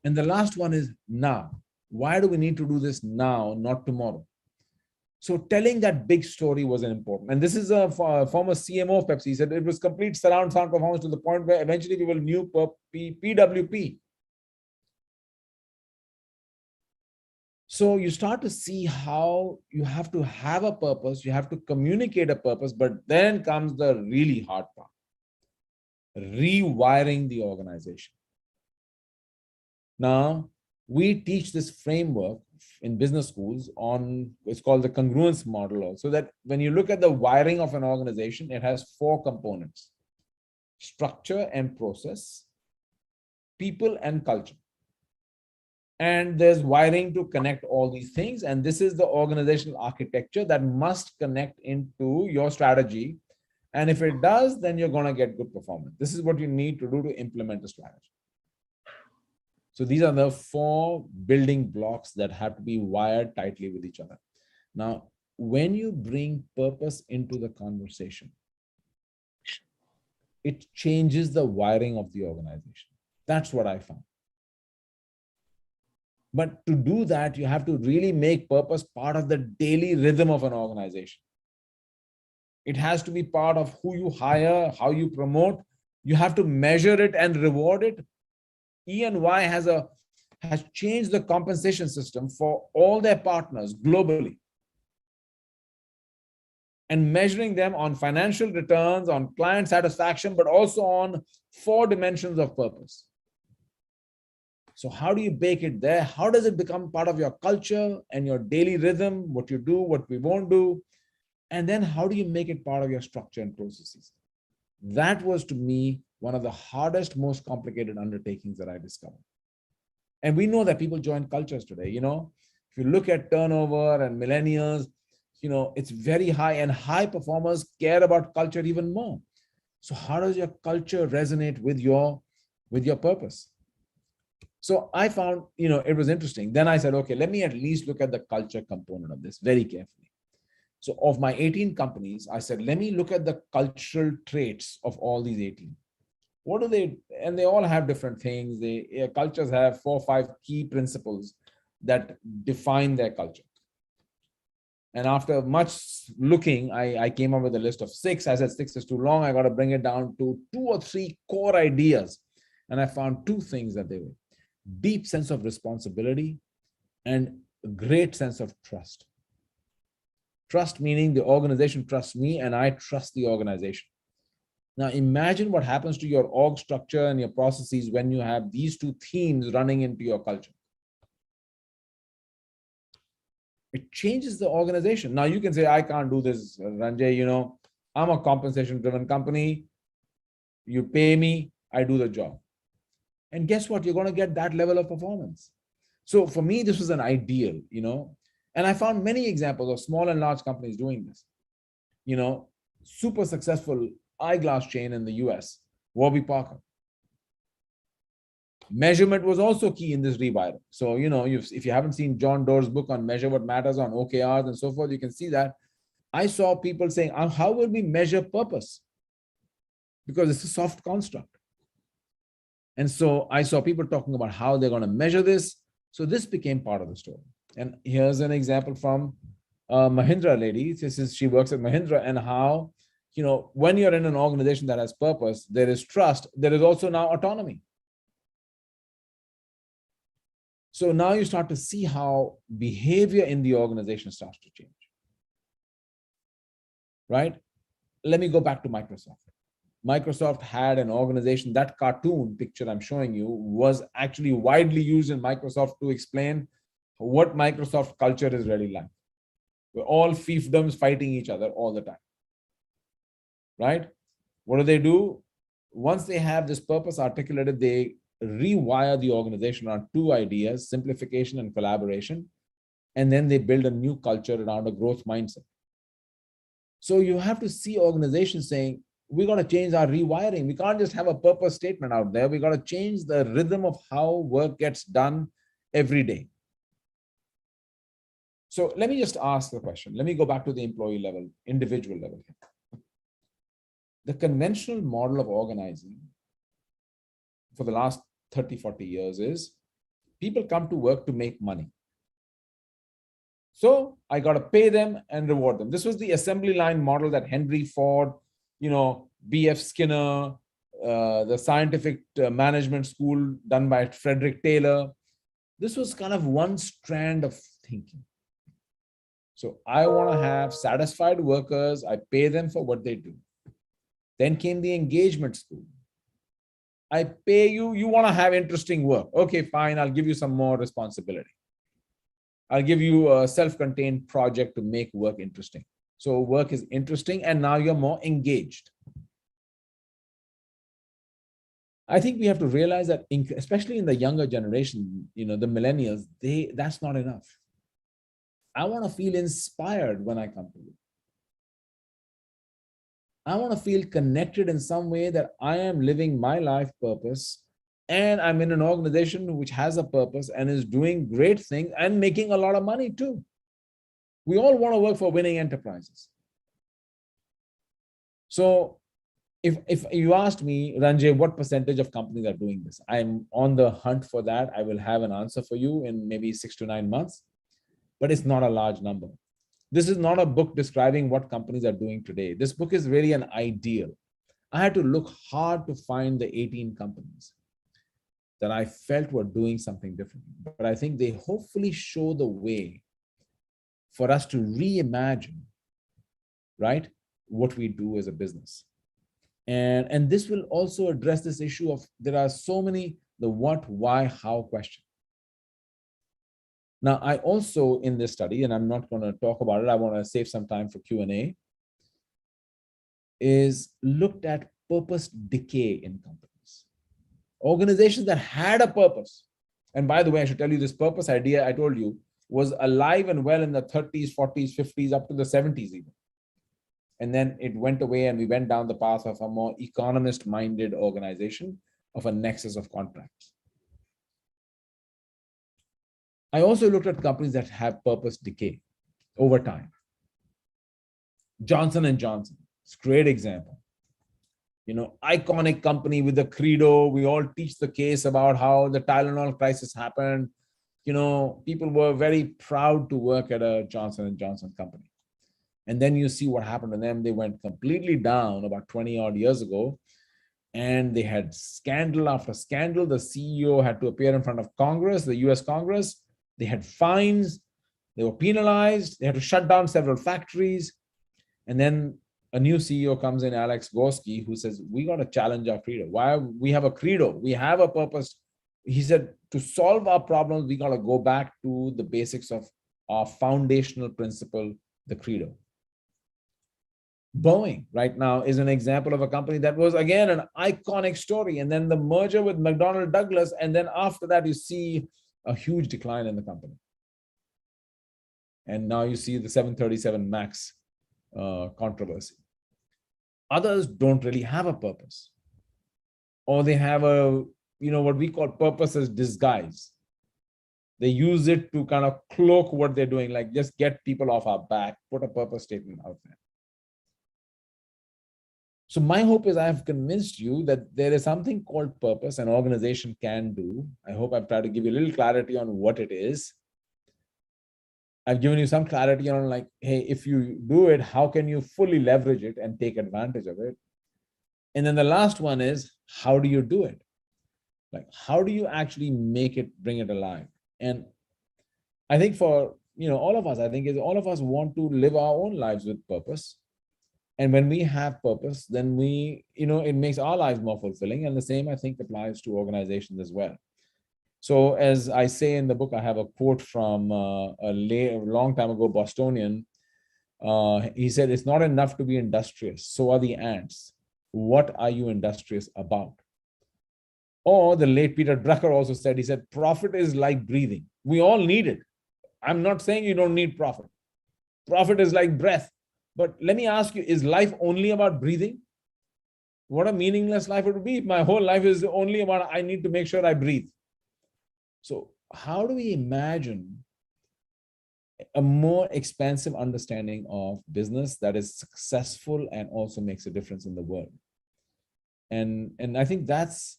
And the last one is now. Why do we need to do this now, not tomorrow? So telling that big story was important. And this is a former CMO of Pepsi. He said it was complete surround sound performance to the point where eventually people knew PWP. So you start to see how you have to have a purpose, you have to communicate a purpose, but then comes the really hard part, rewiring the organization. Now, we teach this framework in business schools it's called the congruence model also, that when you look at the wiring of an organization, it has 4 components: structure and process, people and culture. And there's wiring to connect all these things. And this is the organizational architecture that must connect into your strategy. And if it does, then you're going to get good performance. This is what you need to do to implement a strategy. So these are the 4 building blocks that have to be wired tightly with each other. Now, when you bring purpose into the conversation, it changes the wiring of the organization. That's what I found. But to do that, you have to really make purpose part of the daily rhythm of an organization. It has to be part of who you hire, how you promote. You have to measure it and reward it. E&Y has changed the compensation system for all their partners globally, and measuring them on financial returns, on client satisfaction, but also on 4 dimensions of purpose. So how do you bake it there? How does it become part of your culture and your daily rhythm, what you do, what we won't do? And then how do you make it part of your structure and processes? That was, to me, one of the hardest, most complicated undertakings that I discovered. And we know that people join cultures today. If you look at turnover and millennials, it's very high, and high performers care about culture even more. So how does your culture resonate with your purpose? So I found, it was interesting. Then I said, okay, let me at least look at the culture component of this very carefully. So of my 18 companies, I said, let me look at the cultural traits of all these 18. What do they, and they all have different things. Cultures have 4 or 5 key principles that define their culture. And after much looking, I came up with a list of 6. I said 6 is too long. I got to bring it down to 2 or 3 core ideas. And I found 2 things that they were: deep sense of responsibility and a great sense of trust. Trust meaning the organization trusts me and I trust the organization. Now imagine what happens to your org structure and your processes when you have these two themes running into your culture. It changes the organization. Now you can say, I can't do this, Ranjay, I'm a compensation driven company. You pay me, I do the job. And guess what? You're going to get that level of performance. So for me, this was an ideal, and I found many examples of small and large companies doing this. Super successful eyeglass chain in the US, Warby Parker. Measurement was also key in this rewiring. So, if you haven't seen John Doerr's book on Measure What Matters on OKRs and so forth, you can see that. I saw people saying, how will we measure purpose? Because it's a soft construct. And so I saw people talking about how they're going to measure this. So this became part of the story. And here's an example from Mahindra lady. She works at Mahindra, and how, when you're in an organization that has purpose, there is trust, there is also now autonomy. So now you start to see how behavior in the organization starts to change, right? Let me go back to Microsoft. Microsoft had an organization, that cartoon picture I'm showing you was actually widely used in Microsoft to explain what Microsoft culture is really like. We're all fiefdoms fighting each other all the time, right? What do? Once they have this purpose articulated, they rewire the organization around two ideas, simplification and collaboration, and then they build a new culture around a growth mindset. So you have to see organizations saying, we got to change our rewiring. We can't just have a purpose statement out there. We got to change the rhythm of how work gets done every day. So let me just ask the question. Let me go back to the employee level, individual level. The conventional model of organizing for the last 30, 40 years is people come to work to make money. So I got to pay them and reward them. This was the assembly line model that Henry Ford, B.F. Skinner, the scientific management school done by Frederick Taylor. This was kind of one strand of thinking. So I want to have satisfied workers. I pay them for what they do. Then came the engagement school. I pay you, you want to have interesting work. Okay, fine, I'll give you some more responsibility. I'll give you a self-contained project to make work interesting. So work is interesting, and now you're more engaged. I think we have to realize that, especially in the younger generation, the millennials, that's not enough. I want to feel inspired when I come to work. I want to feel connected in some way that I am living my life purpose, and I'm in an organization which has a purpose and is doing great things and making a lot of money too. We all want to work for winning enterprises. So if you asked me, Ranjay, what percentage of companies are doing this? I'm on the hunt for that. I will have an answer for you in maybe 6 to 9 months, but it's not a large number. This is not a book describing what companies are doing today. This book is really an ideal. I had to look hard to find the 18 companies that I felt were doing something different. But I think they hopefully show the way for us to reimagine, right, what we do as a business. And this will also address this issue of, there are so many, the what, why, how question. Now, I also, in this study, and I'm not going to talk about it, I want to save some time for Q&A, is looked at purpose decay in companies. Organizations that had a purpose. And by the way, I should tell you, this purpose idea I told you was alive and well in the 30s, 40s, 50s, up to the 70s even. And then it went away, and we went down the path of a more economist-minded organization of a nexus of contracts. I also looked at companies that have purpose decay over time. Johnson & Johnson, it's a great example. Iconic company with the credo. We all teach the case about how the Tylenol crisis happened. People were very proud to work at a Johnson & Johnson company. And then you see what happened to them. They went completely down about 20 odd years ago. And they had scandal after scandal. The CEO had to appear in front of Congress, the US Congress. They had fines. They were penalized. They had to shut down several factories. And then a new CEO comes in, Alex Gorski, who says, we got to challenge our credo. Why? We have a credo. We have a purpose. He said, to solve our problems, we got to go back to the basics of our foundational principle, the credo. Boeing right now is an example of a company that was, again, an iconic story. And then the merger with McDonnell Douglas. And then after that, you see a huge decline in the company. And now you see the 737 MAX controversy. Others don't really have a purpose, or they have a, what we call purpose as disguise. They use it to kind of cloak what they're doing, like just get people off our back, put a purpose statement out there. So my hope is I've convinced you that there is something called purpose an organization can do. I hope I've tried to give you a little clarity on what it is. I've given you some clarity on like, hey, if you do it, how can you fully leverage it and take advantage of it? And then the last one is, how do you do it? Like, how do you actually make it, bring it alive? And I think for, all of us, all of us want to live our own lives with purpose. And when we have purpose, then we, it makes our lives more fulfilling. And the same, I think, applies to organizations as well. So as I say in the book, I have a quote from a long time ago Bostonian. He said, it's not enough to be industrious. So are the ants. What are you industrious about? Or the late Peter Drucker also said, he said, profit is like breathing. We all need it. I'm not saying you don't need profit. Profit is like breath. But let me ask you, is life only about breathing? What a meaningless life it would be. My whole life is only about, I need to make sure I breathe. So how do we imagine a more expansive understanding of business that is successful and also makes a difference in the world? And I think that's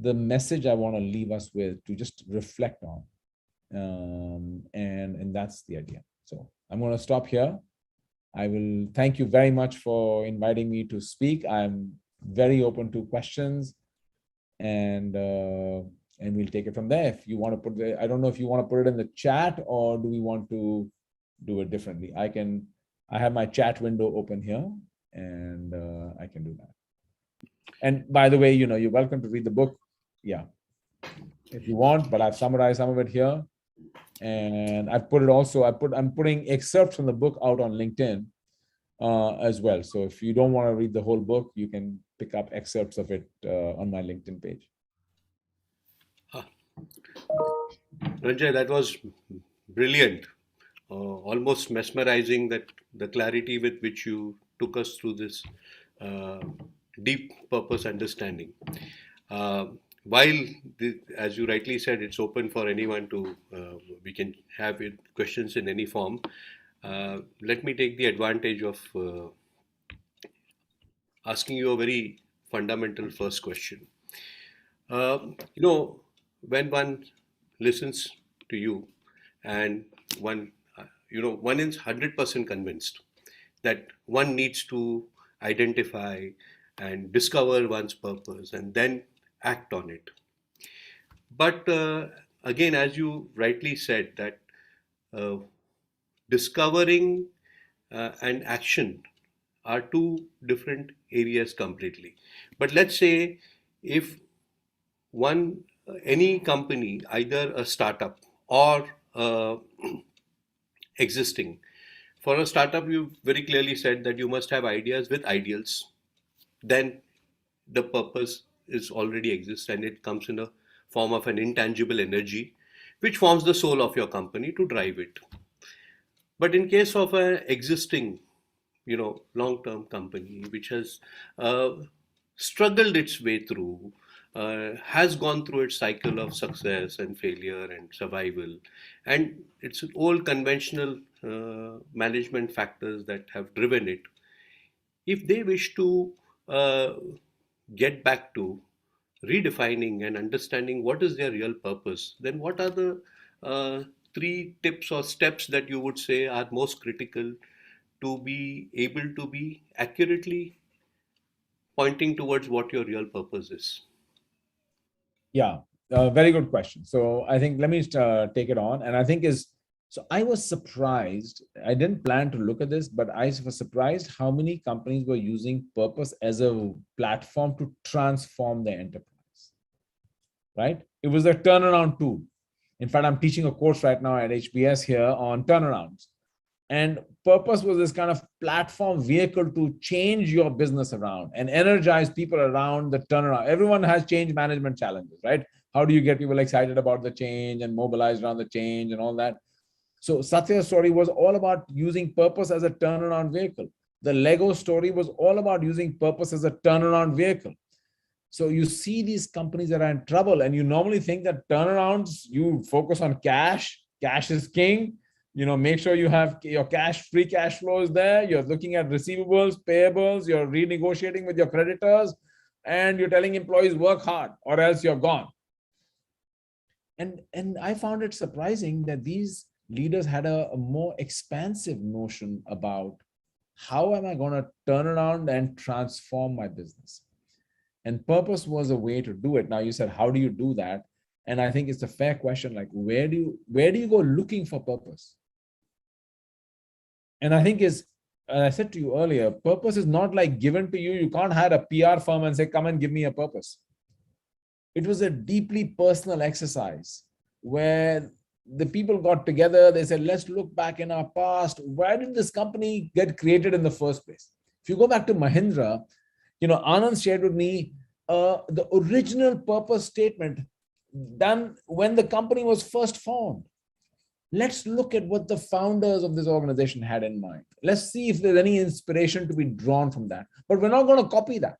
the message I want to leave us with, to just reflect on. And that's the idea. So I'm going to stop here. I will thank you very much for inviting me to speak. I'm very open to questions, and we'll take it from there. If you want to put it, I don't know if you want to put it in the chat, or do we want to do it differently? I have my chat window open here, and I can do that. And by the way, you're welcome to read the book. Yeah, if you want, but I've summarized some of it here. And I've put it also, I'm putting excerpts from the book out on LinkedIn as well. So if you don't want to read the whole book, you can pick up excerpts of it on my LinkedIn page. Ranjay, that was brilliant, almost mesmerizing, that the clarity with which you took us through this deep purpose understanding. While, as you rightly said, it's open for anyone to, we can have questions in any form. Let me take the advantage of asking you a very fundamental first question. When one listens to you and one is 100% convinced that one needs to identify and discover one's purpose and then act on it. But again, as you rightly said, that discovering and action are two different areas completely. But let's say if any company, either a startup or existing, for a startup, you very clearly said that you must have ideas with ideals. Then the purpose is already exists, and it comes in a form of an intangible energy, which forms the soul of your company to drive it. But in case of an existing, long-term company which has struggled its way through, has gone through its cycle of success and failure and survival, and it's old conventional management factors that have driven it. If they wish to get back to redefining and understanding what is their real purpose, then what are the 3 tips or steps that you would say are most critical to be able to be accurately pointing towards what your real purpose is? Yeah, very good question. So I think let me take it on. And I think So I was surprised. I didn't plan to look at this, but I was surprised how many companies were using purpose as a platform to transform their enterprise, right? It was a turnaround tool. In fact, I'm teaching a course right now at HBS here on turnarounds. And purpose was this kind of platform vehicle to change your business around and energize people around the turnaround. Everyone has change management challenges, right? How do you get people excited about the change and mobilized around the change and all that? So Satya's story was all about using purpose as a turnaround vehicle. The Lego story was all about using purpose as a turnaround vehicle. So you see these companies that are in trouble, and you normally think that turnarounds, you focus on cash. Cash is king. Make sure you have your free cash flow is there. You're looking at receivables, payables, you're renegotiating with your creditors, and you're telling employees work hard or else you're gone. And I found it surprising that these leaders had a more expansive notion about how am I going to turn around and transform my business. And purpose was a way to do it. Now you said, how do you do that? And I think it's a fair question. Like, where do you go looking for purpose? And I think as I said to you earlier, purpose is not like given to you. You can't hire a PR firm and say, come and give me a purpose. It was a deeply personal exercise where the people got together. They said, let's look back in our past. Why did this company get created in the first place? If you go back to Mahindra, Anand shared with me the original purpose statement done when the company was first formed. Let's look at what the founders of this organization had in mind. Let's see if there's any inspiration to be drawn from that. But we're not going to copy that.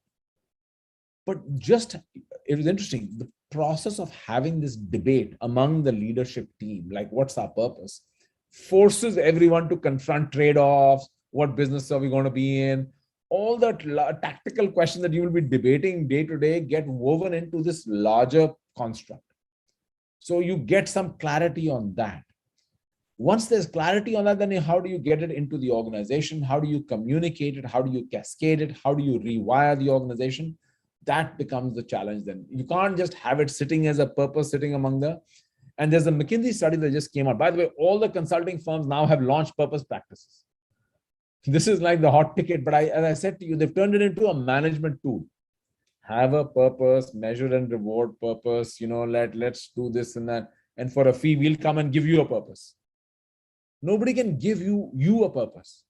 But it was interesting, the process of having this debate among the leadership team, like what's our purpose, forces everyone to confront trade-offs, what business are we going to be in, all that tactical questions that you will be debating day to day get woven into this larger construct. So you get some clarity on that. Once there's clarity on that, then how do you get it into the organization? How do you communicate it? How do you cascade it? How do you rewire the organization? That becomes the challenge then. You can't just have it sitting as a purpose, sitting among and there's a McKinsey study that just came out. By the way, all the consulting firms now have launched purpose practices. This is like the hot ticket, but as I said to you, they've turned it into a management tool. Have a purpose, measure and reward purpose, let's do this and that. And for a fee, we'll come and give you a purpose. Nobody can give you a purpose.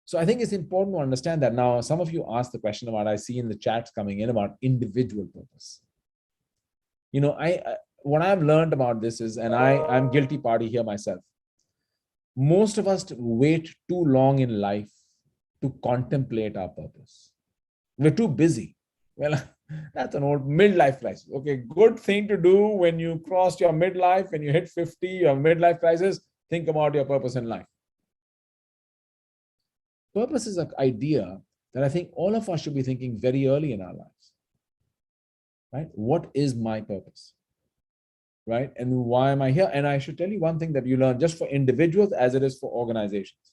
So I think it's important to understand that. Now, some of you asked the question about, I see in the chats coming in about individual purpose. What I've learned about this is, and I'm guilty party here myself. Most of us wait too long in life to contemplate our purpose. We're too busy. Well, that's an old midlife crisis. Okay, good thing to do when you cross your midlife, when you hit 50, your midlife crisis, think about your purpose in life. Purpose is an idea that I think all of us should be thinking very early in our lives. Right? What is my purpose? Right? And why am I here? And I should tell you one thing that you learn just for individuals as it is for organizations.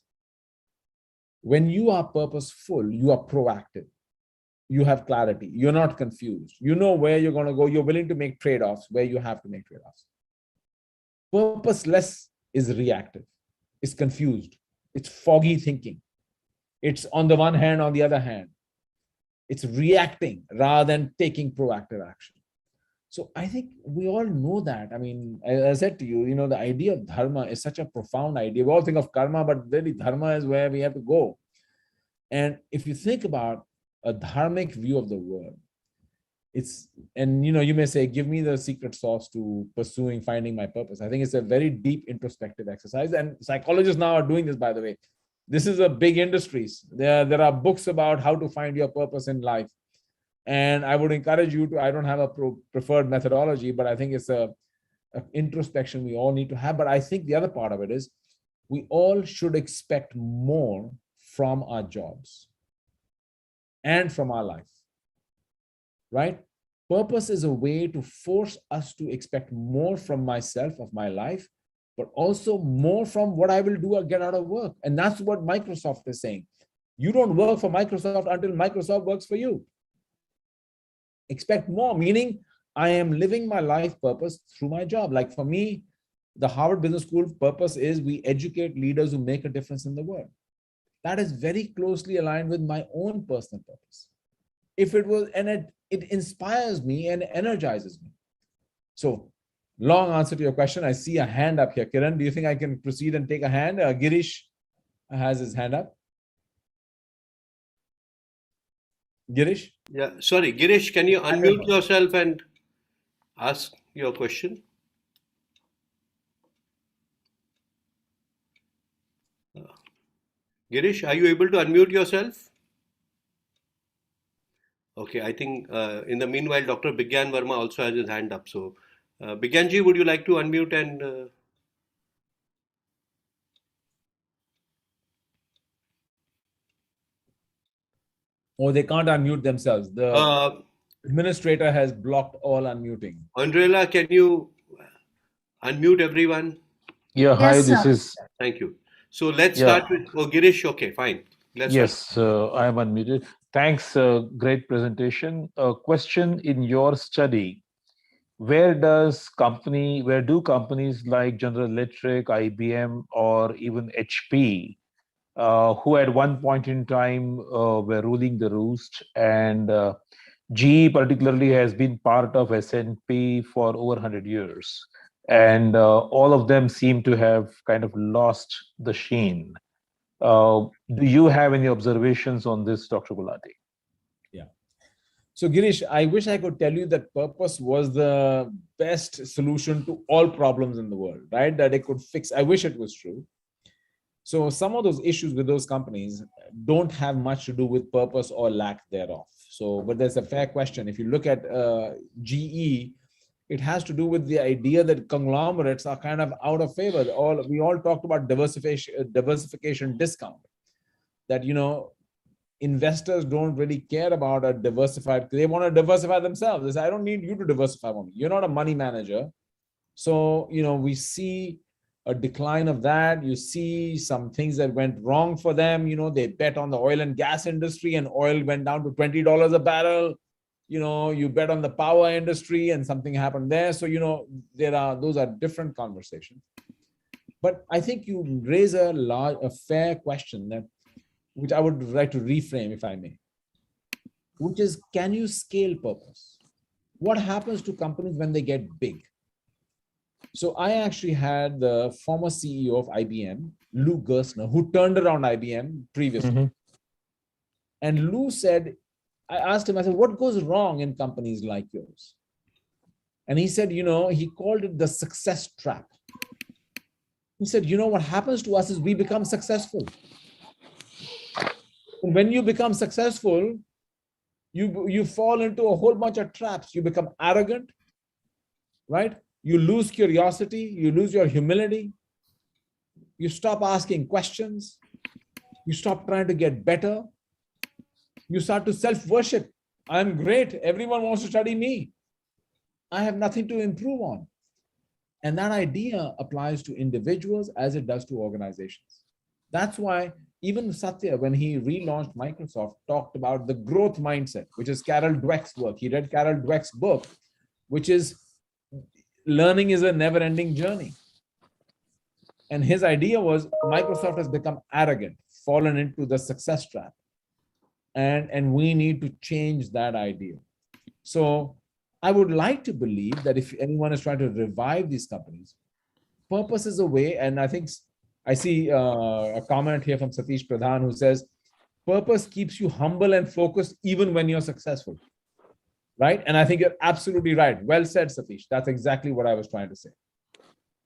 When you are purposeful, you are proactive. You have clarity. You're not confused. You know where you're going to go. You're willing to make trade-offs where you have to make trade-offs. Purposeless is reactive. It's confused. It's foggy thinking. It's on the one hand, on the other hand. It's reacting rather than taking proactive action. So I think we all know that. I mean, as I said to you, the idea of dharma is such a profound idea. We all think of karma, but really dharma is where we have to go. And if you think about a dharmic view of the world, you may say, give me the secret sauce to finding my purpose. I think it's a very deep introspective exercise. And psychologists now are doing this, by the way. This is a big industry. There are books about how to find your purpose in life. And I would encourage you to, I don't have a preferred methodology, but I think it's a introspection we all need to have. But I think the other part of it is we all should expect more from our jobs and from our life, right? Purpose is a way to force us to expect more from myself, of my life, but also more from what I will do or get out of work. And that's what Microsoft is saying. You don't work for Microsoft until Microsoft works for you. Expect more, meaning I am living my life purpose through my job. Like for me, The Harvard Business School purpose is we educate leaders who make a difference in the world. That is very closely aligned with my own personal purpose. If it was, and it inspires me and energizes me. So, long answer to your question. I see a hand up here. Kiran, do you think I can proceed and take a hand? Girish has his hand up. Girish? Yeah, sorry, Girish, can you unmute yourself and ask your question? Girish, are you able to unmute yourself? Okay, I think in the meanwhile, Dr. Bigyan Verma also has his hand up. So, Bigyanji, would you like to unmute and Oh, they can't unmute themselves. The administrator has blocked all unmuting. Andrela, can you unmute everyone? Yeah, hi, Yes, this sir. is, Thank you. So let's Yeah. start with Girish. Okay, fine. Let's start. yes, I am unmuted. Thanks, great presentation. A question: in your study, where do companies like General Electric, IBM, or even HP, who at one point in time were ruling the roost, and GE particularly has been part of S&P for over 100 years, and all of them seem to have kind of lost the sheen. Do you have any observations on this, Dr. Gulati? Yeah. So, Girish, I wish I could tell you that purpose was the best solution to all problems in the world, right? That it could fix. I wish it was true. So, some of those issues with those companies don't have much to do with purpose or lack thereof. So, but there's a fair question. If you look at GE, it has to do with the idea that conglomerates are kind of out of favor. We all talked about diversification discount. That investors don't really care about a diversified. They want to diversify themselves. They say, I don't need you to diversify for me. You're not a money manager. So we see a decline of that. You see some things that went wrong for them. They bet on the oil and gas industry, and oil went down to $20 a barrel. You bet on the power industry and something happened there. So, those are different conversations. But I think you raise a fair question which I would like to reframe, if I may, which is, can you scale purpose? What happens to companies when they get big? So I actually had the former CEO of IBM, Lou Gerstner, who turned around IBM previously. Mhm. And Lou said, I asked him, I said, what goes wrong in companies like yours? And he said, he called it the success trap. He said, what happens to us is we become successful. And when you become successful, you fall into a whole bunch of traps. You become arrogant, right? You lose curiosity, you lose your humility. You stop asking questions. You stop trying to get better. You start to self-worship. I'm great. Everyone wants to study me. I have nothing to improve on. And that idea applies to individuals as it does to organizations. That's why even Satya, when he relaunched Microsoft, talked about the growth mindset, which is Carol Dweck's work. He read Carol Dweck's book, which is learning is a never-ending journey. And his idea was Microsoft has become arrogant, fallen into the success trap. And we need to change that idea. So I would like to believe that if anyone is trying to revive these companies, purpose is a way. And I think I see a comment here from Satish Pradhan who says, purpose keeps you humble and focused even when you're successful. Right? And I think you're absolutely right. Well said, Satish. That's exactly what I was trying to say.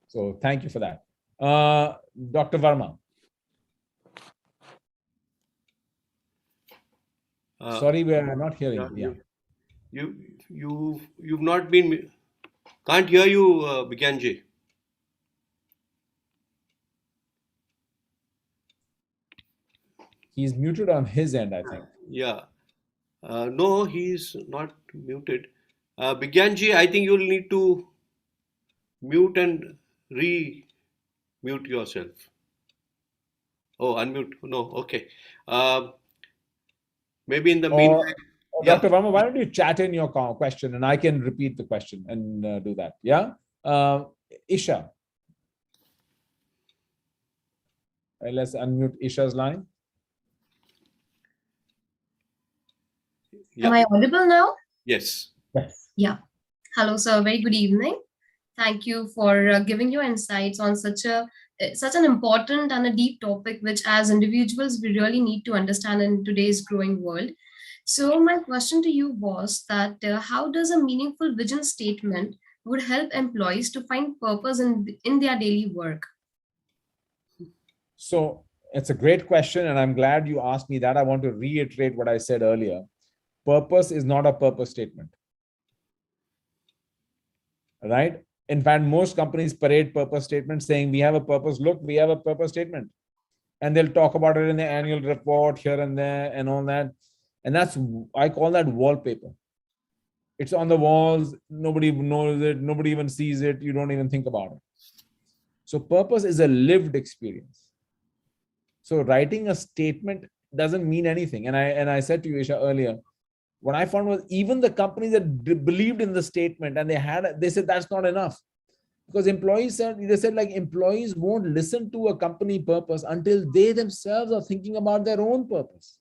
So thank you for that. Dr. Verma. Sorry, we are not hearing. Yeah. You've not been. Can't hear you, Bigyanji. He's muted on his end, I think. Yeah. No, he's not muted. Bigyanji, I think you'll need to mute and re-mute yourself. Oh, unmute. No, okay. Maybe in the meanwhile. Dr. Verma, why don't you chat in your question and I can repeat the question and do that. Yeah. Isha. Let's unmute Isha's line. Am I audible now? Yes. Yes. Yeah. Hello, sir. Very good evening. Thank you for giving your insights on such an important and a deep topic, which as individuals we really need to understand in today's growing world. So my question to you was that how does a meaningful vision statement would help employees to find purpose in their daily work? So it's a great question, and I'm glad you asked me that. I want to reiterate what I said earlier. Purpose is not a purpose statement, right? In fact, most companies parade purpose statements saying we have a purpose. Look, we have a purpose statement, and they'll talk about it in the annual report here and there and all that. And I call that wallpaper. It's on the walls. Nobody knows it. Nobody even sees it. You don't even think about it. So purpose is a lived experience. So writing a statement doesn't mean anything. And I said to you, Isha, earlier, what I found was even the companies that believed in the statement and they said that's not enough. Because they said like employees won't listen to a company purpose until they themselves are thinking about their own purpose.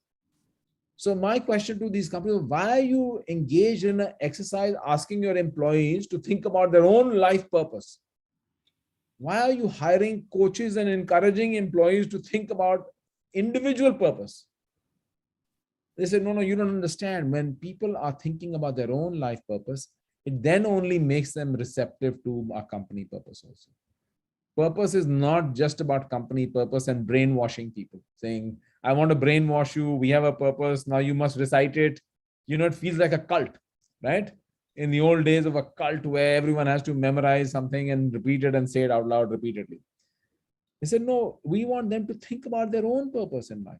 So my question to these companies, why are you engaged in an exercise asking your employees to think about their own life purpose? Why are you hiring coaches and encouraging employees to think about individual purpose? They said, no, you don't understand. When people are thinking about their own life purpose, it then only makes them receptive to our company purpose also. Purpose is not just about company purpose and brainwashing people, saying, I want to brainwash you. We have a purpose. Now you must recite it. It feels like a cult, right? In the old days of a cult where everyone has to memorize something and repeat it and say it out loud repeatedly. They said, no, we want them to think about their own purpose in life.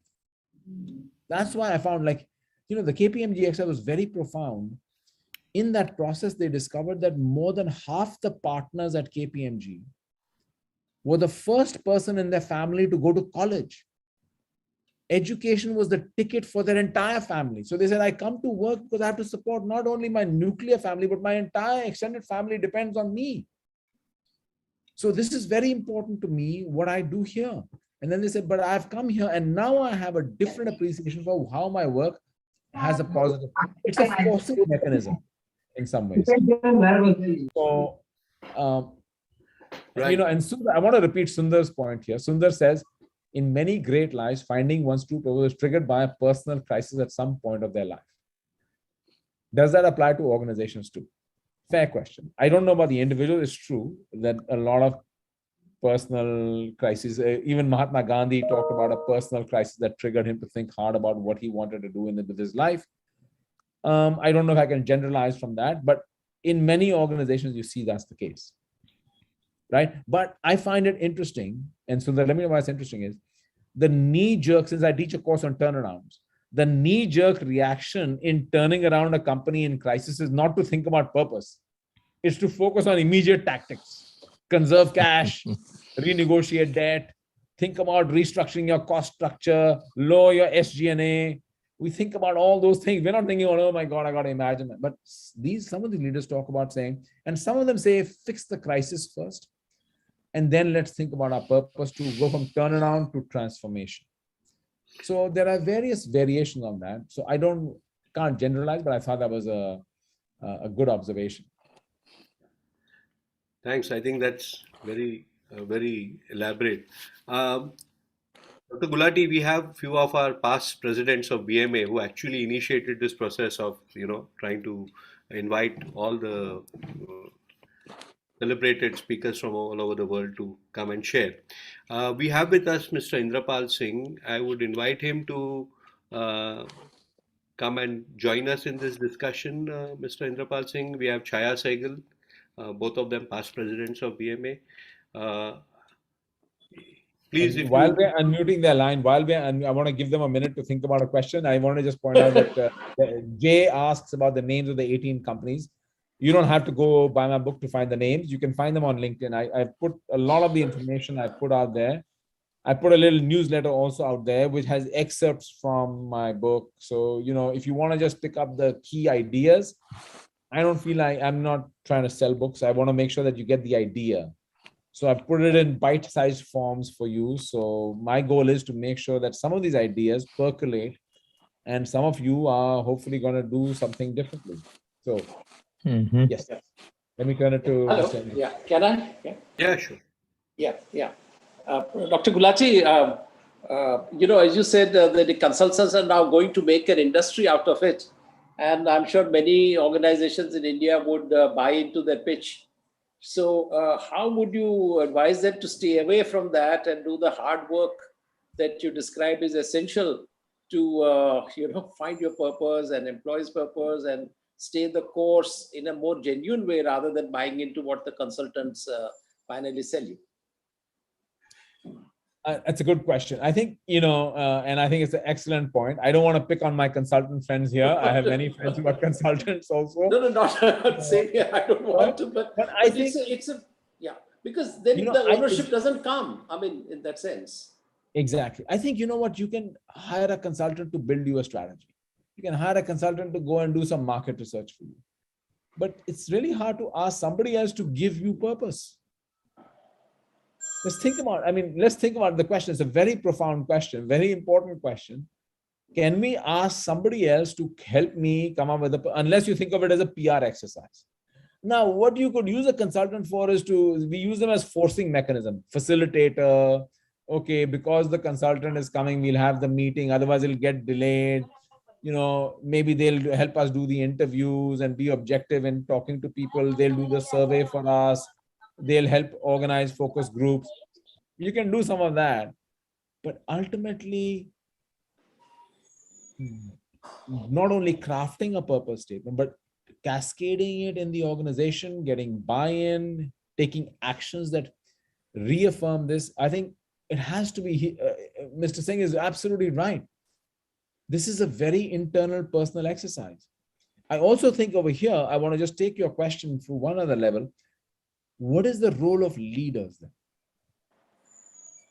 That's why I found the KPMG exercise was very profound. In that process, they discovered that more than half the partners at KPMG were the first person in their family to go to college. Education was the ticket for their entire family. So they said, I come to work because I have to support not only my nuclear family, but my entire extended family depends on me. So this is very important to me, what I do here. And then they said, but I've come here and now I have a different appreciation for how my work has a positive, it's a forcing mechanism in some ways. So, Right. and Sundar, I want to repeat Sundar's point here. Sundar says, in many great lives, finding one's true purpose is triggered by a personal crisis at some point of their life. Does that apply to organizations too? Fair question. I don't know about the individual. It's true that a lot of personal crises, even Mahatma Gandhi talked about a personal crisis that triggered him to think hard about what he wanted to do with his life. I don't know if I can generalize from that, but in many organizations, you see that's the case. Right? But I find it interesting. And so let me know why it's interesting is the knee-jerk, since I teach a course on turnarounds, the knee-jerk reaction in turning around a company in crisis is not to think about purpose. It's to focus on immediate tactics, conserve cash, renegotiate debt, think about restructuring your cost structure, lower your SG&A. We think about all those things. We're not thinking, oh my God, I got to imagine that. But some of the leaders talk about saying, and some of them say, fix the crisis first. And then let's think about our purpose to go from turnaround to transformation. So there are various variations on that. So I can't generalize, but I thought that was a good observation. Thanks. I think that's very elaborate. Dr. Gulati, we have few of our past presidents of BMA who actually initiated this process of trying to invite all the celebrated speakers from all over the world to come and share. We have with us Mr. Indrapal Singh. I would invite him to come and join us in this discussion, Mr. Indrapal Singh. We have Chaya Sehgal, both of them past presidents of BMA. Please, While we're unmuting their line, I want to give them a minute to think about a question. I want to just point out that Jay asks about the names of the 18 companies. You don't have to go buy my book to find the names. You can find them on LinkedIn. I put a lot of the information I put out there. I put a little newsletter also out there, which has excerpts from my book. So, if you want to just pick up the key ideas, I don't feel like I'm not trying to sell books. I want to make sure that you get the idea. So I've put it in bite-sized forms for you. So my goal is to make sure that some of these ideas percolate and some of you are hopefully going to do something differently. So yes, let me turn it to Hello. Mr. Anish. Yeah. Can I? Yeah. Yeah, sure. Yeah. Dr. Gulati, as you said, the consultants are now going to make an industry out of it. And I'm sure many organizations in India would buy into that pitch. So how would you advise them to stay away from that and do the hard work that you describe is essential to, find your purpose and employee's purpose and stay the course in a more genuine way rather than buying into what the consultants finally sell you? That's a good question. I think, and I think it's an excellent point. I don't want to pick on my consultant friends here. I have many friends who are consultants also. No, not same here. I don't want to, but I think because then the ownership doesn't come. I mean, in that sense. Exactly. I think, you know what, you can hire a consultant to build you a strategy. You can hire a consultant to go and do some market research for you. But it's really hard to ask somebody else to give you purpose. Let's think about the question. It's a very profound question, very important question. Can we ask somebody else to help me come up with unless you think of it as a PR exercise. Now, what you could use a consultant for is we use them as forcing mechanism, facilitator. Okay, because the consultant is coming, we'll have the meeting, otherwise it'll get delayed. Maybe they'll help us do the interviews and be objective in talking to people. They'll do the survey for us. They'll help organize focus groups. You can do some of that. But ultimately, not only crafting a purpose statement, but cascading it in the organization, getting buy-in, taking actions that reaffirm this. I think it has to be, Mr. Singh is absolutely right. This is a very internal personal exercise. I also think over here, I want to just take your question through one other level. What is the role of leaders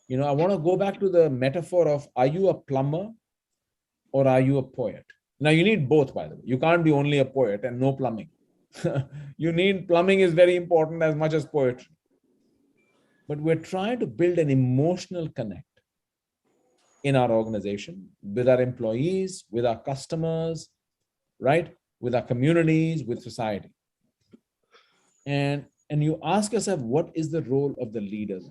then? I want to go back to the metaphor of, are you a plumber or are you a poet? Now you need both, by the way. You can't be only a poet and no plumbing. Plumbing is very important as much as poetry. But we're trying to build an emotional connect in our organization with our employees, with our customers, right? With our communities, with society. And you ask yourself, what is the role of the leaders?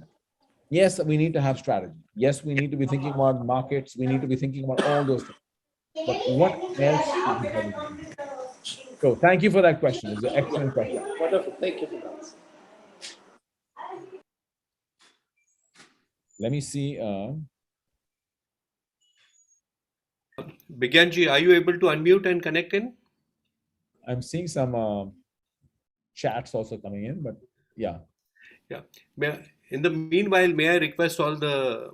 Yes, we need to have strategy. Yes, we need to be thinking about markets. We need to be thinking about all those things. But what else? So thank you for that question. It's an excellent question. Wonderful. Thank you for that. Let me see. Bigyanji, are you able to unmute and connect in? I'm seeing some chats also coming in, but yeah. Yeah. In the meanwhile, may I request all the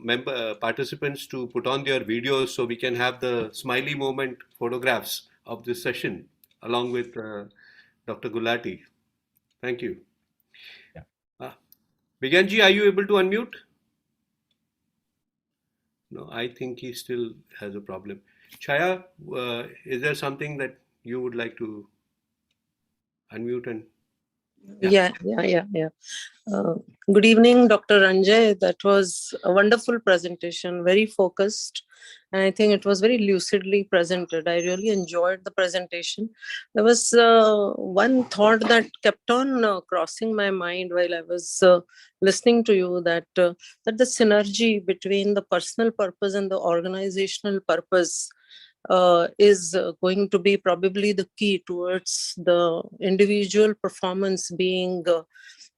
participants to put on their videos so we can have the smiley moment photographs of this session along with Dr. Gulati. Thank you. Yeah. Bigyanji, are you able to unmute? No, I think he still has a problem. Chaya, is there something that you would like to unmute and? Yeah. Good evening, Dr. Ranjay. That was a wonderful presentation, very focused. And I think it was very lucidly presented. I really enjoyed the presentation. There was one thought that kept on crossing my mind while I was listening to you, that the synergy between the personal purpose and the organizational purpose is going to be probably the key towards the individual performance being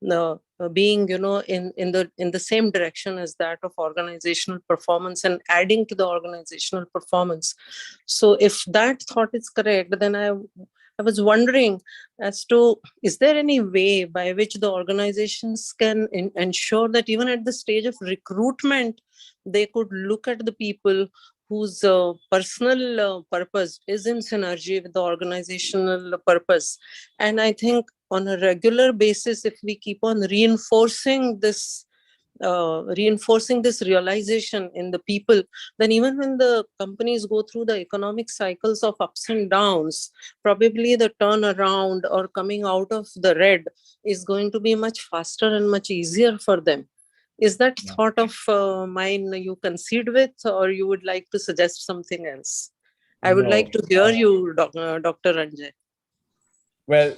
in the same direction as that of organizational performance and adding to the organizational performance. So if that thought is correct, then I was wondering as to, is there any way by which the organizations can ensure that even at the stage of recruitment, they could look at the people whose personal purpose is in synergy with the organizational purpose. And I think on a regular basis, if we keep on reinforcing this reinforcing this realization in the people, then even when the companies go through the economic cycles of ups and downs, probably the turnaround or coming out of the red is going to be much faster and much easier for them. Is that Yeah. thought of mine you concede with, or you would like to suggest something else? I would like to hear you, Dr. Ranjay. Well,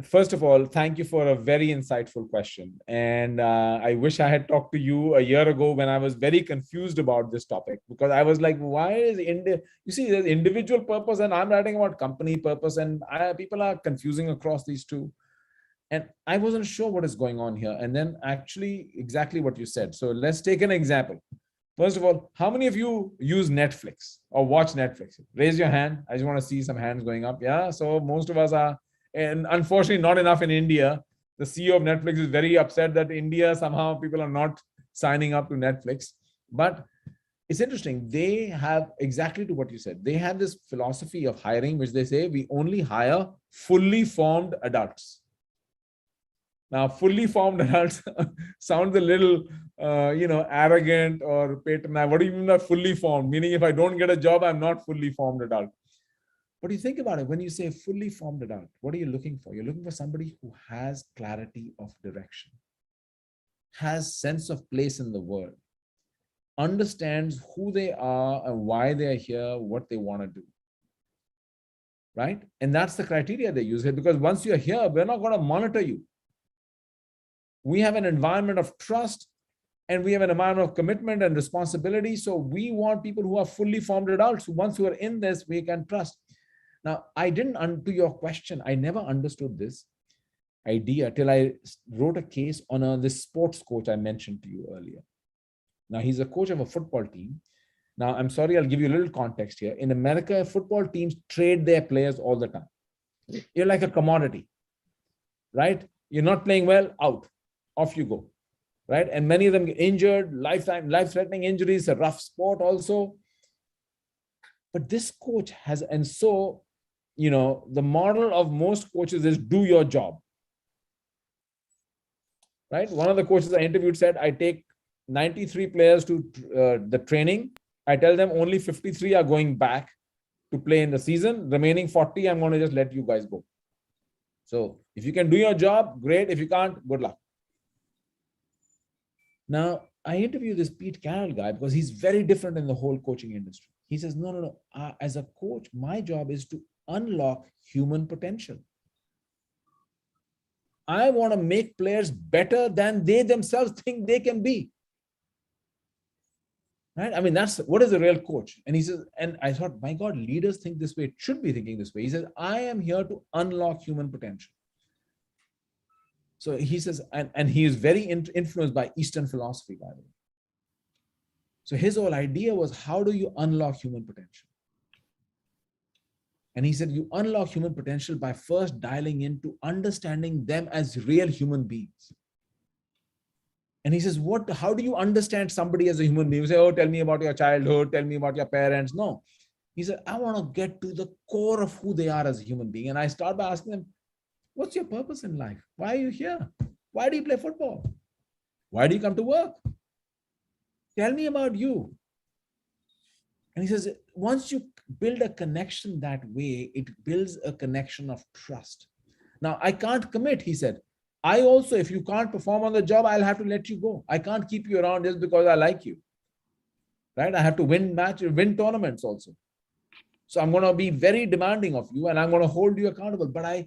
first of all, thank you for a very insightful question. And I wish I had talked to you a year ago when I was very confused about this topic, because I was like, why is India? You see, there's individual purpose, and I'm writing about company purpose, and people are confusing across these two. And I wasn't sure what is going on here. And then actually exactly what you said. So let's take an example. First of all, how many of you use Netflix or watch Netflix? Raise your hand. I just want to see some hands going up. Yeah. So most of us are, and unfortunately not enough in India. The CEO of Netflix is very upset that India, somehow people are not signing up to Netflix. But it's interesting. They have exactly to what you said. They have this philosophy of hiring, which they say we only hire fully formed adults. Now, fully formed adults sounds a little, arrogant or patronizing. What do you mean by fully formed? Meaning, if I don't get a job, I'm not fully formed adult. But you think about it, when you say fully formed adult, what are you looking for? You're looking for somebody who has clarity of direction, has sense of place in the world, understands who they are and why they are here, what they want to do. Right? And that's the criteria they use here, because once you're here, we're not going to monitor you. We have an environment of trust, and we have an environment of commitment and responsibility. So we want people who are fully formed adults, who once who are in this, we can trust. Now, I didn't, to your question, I never understood this idea till I wrote a case on this sports coach I mentioned to you earlier. Now, he's a coach of a football team. Now, I'm sorry, I'll give you a little context here. In America, football teams trade their players all the time. You're like a commodity, right? You're not playing well, out. Off you go, right? And many of them get injured, life-threatening injuries, a rough sport also. But this coach has, and so, the model of most coaches is do your job, right? One of the coaches I interviewed said, I take 93 players to the training. I tell them only 53 are going back to play in the season. Remaining 40, I'm going to just let you guys go. So if you can do your job, great. If you can't, good luck. Now, I interviewed this Pete Carroll guy because he's very different in the whole coaching industry. He says, no. As a coach, my job is to unlock human potential. I want to make players better than they themselves think they can be. Right? I mean, that's what is a real coach. And he says, and I thought, my God, leaders think this way, should be thinking this way. He says, I am here to unlock human potential. So he says, and he is very influenced by Eastern philosophy, by the way. So his whole idea was, how do you unlock human potential? And he said, you unlock human potential by first dialing into understanding them as real human beings. And he says, how do you understand somebody as a human being? You say, oh, tell me about your childhood, tell me about your parents. No. He said, I want to get to the core of who they are as a human being. And I start by asking them, what's your purpose in life? Why are you here? Why do you play football? Why do you come to work? Tell me about you. And he says, once you build a connection that way, it builds a connection of trust. Now, I can't commit, he said. I also, if you can't perform on the job, I'll have to let you go. I can't keep you around just because I like you. Right? I have to win tournaments also. So I'm going to be very demanding of you, and I'm going to hold you accountable. But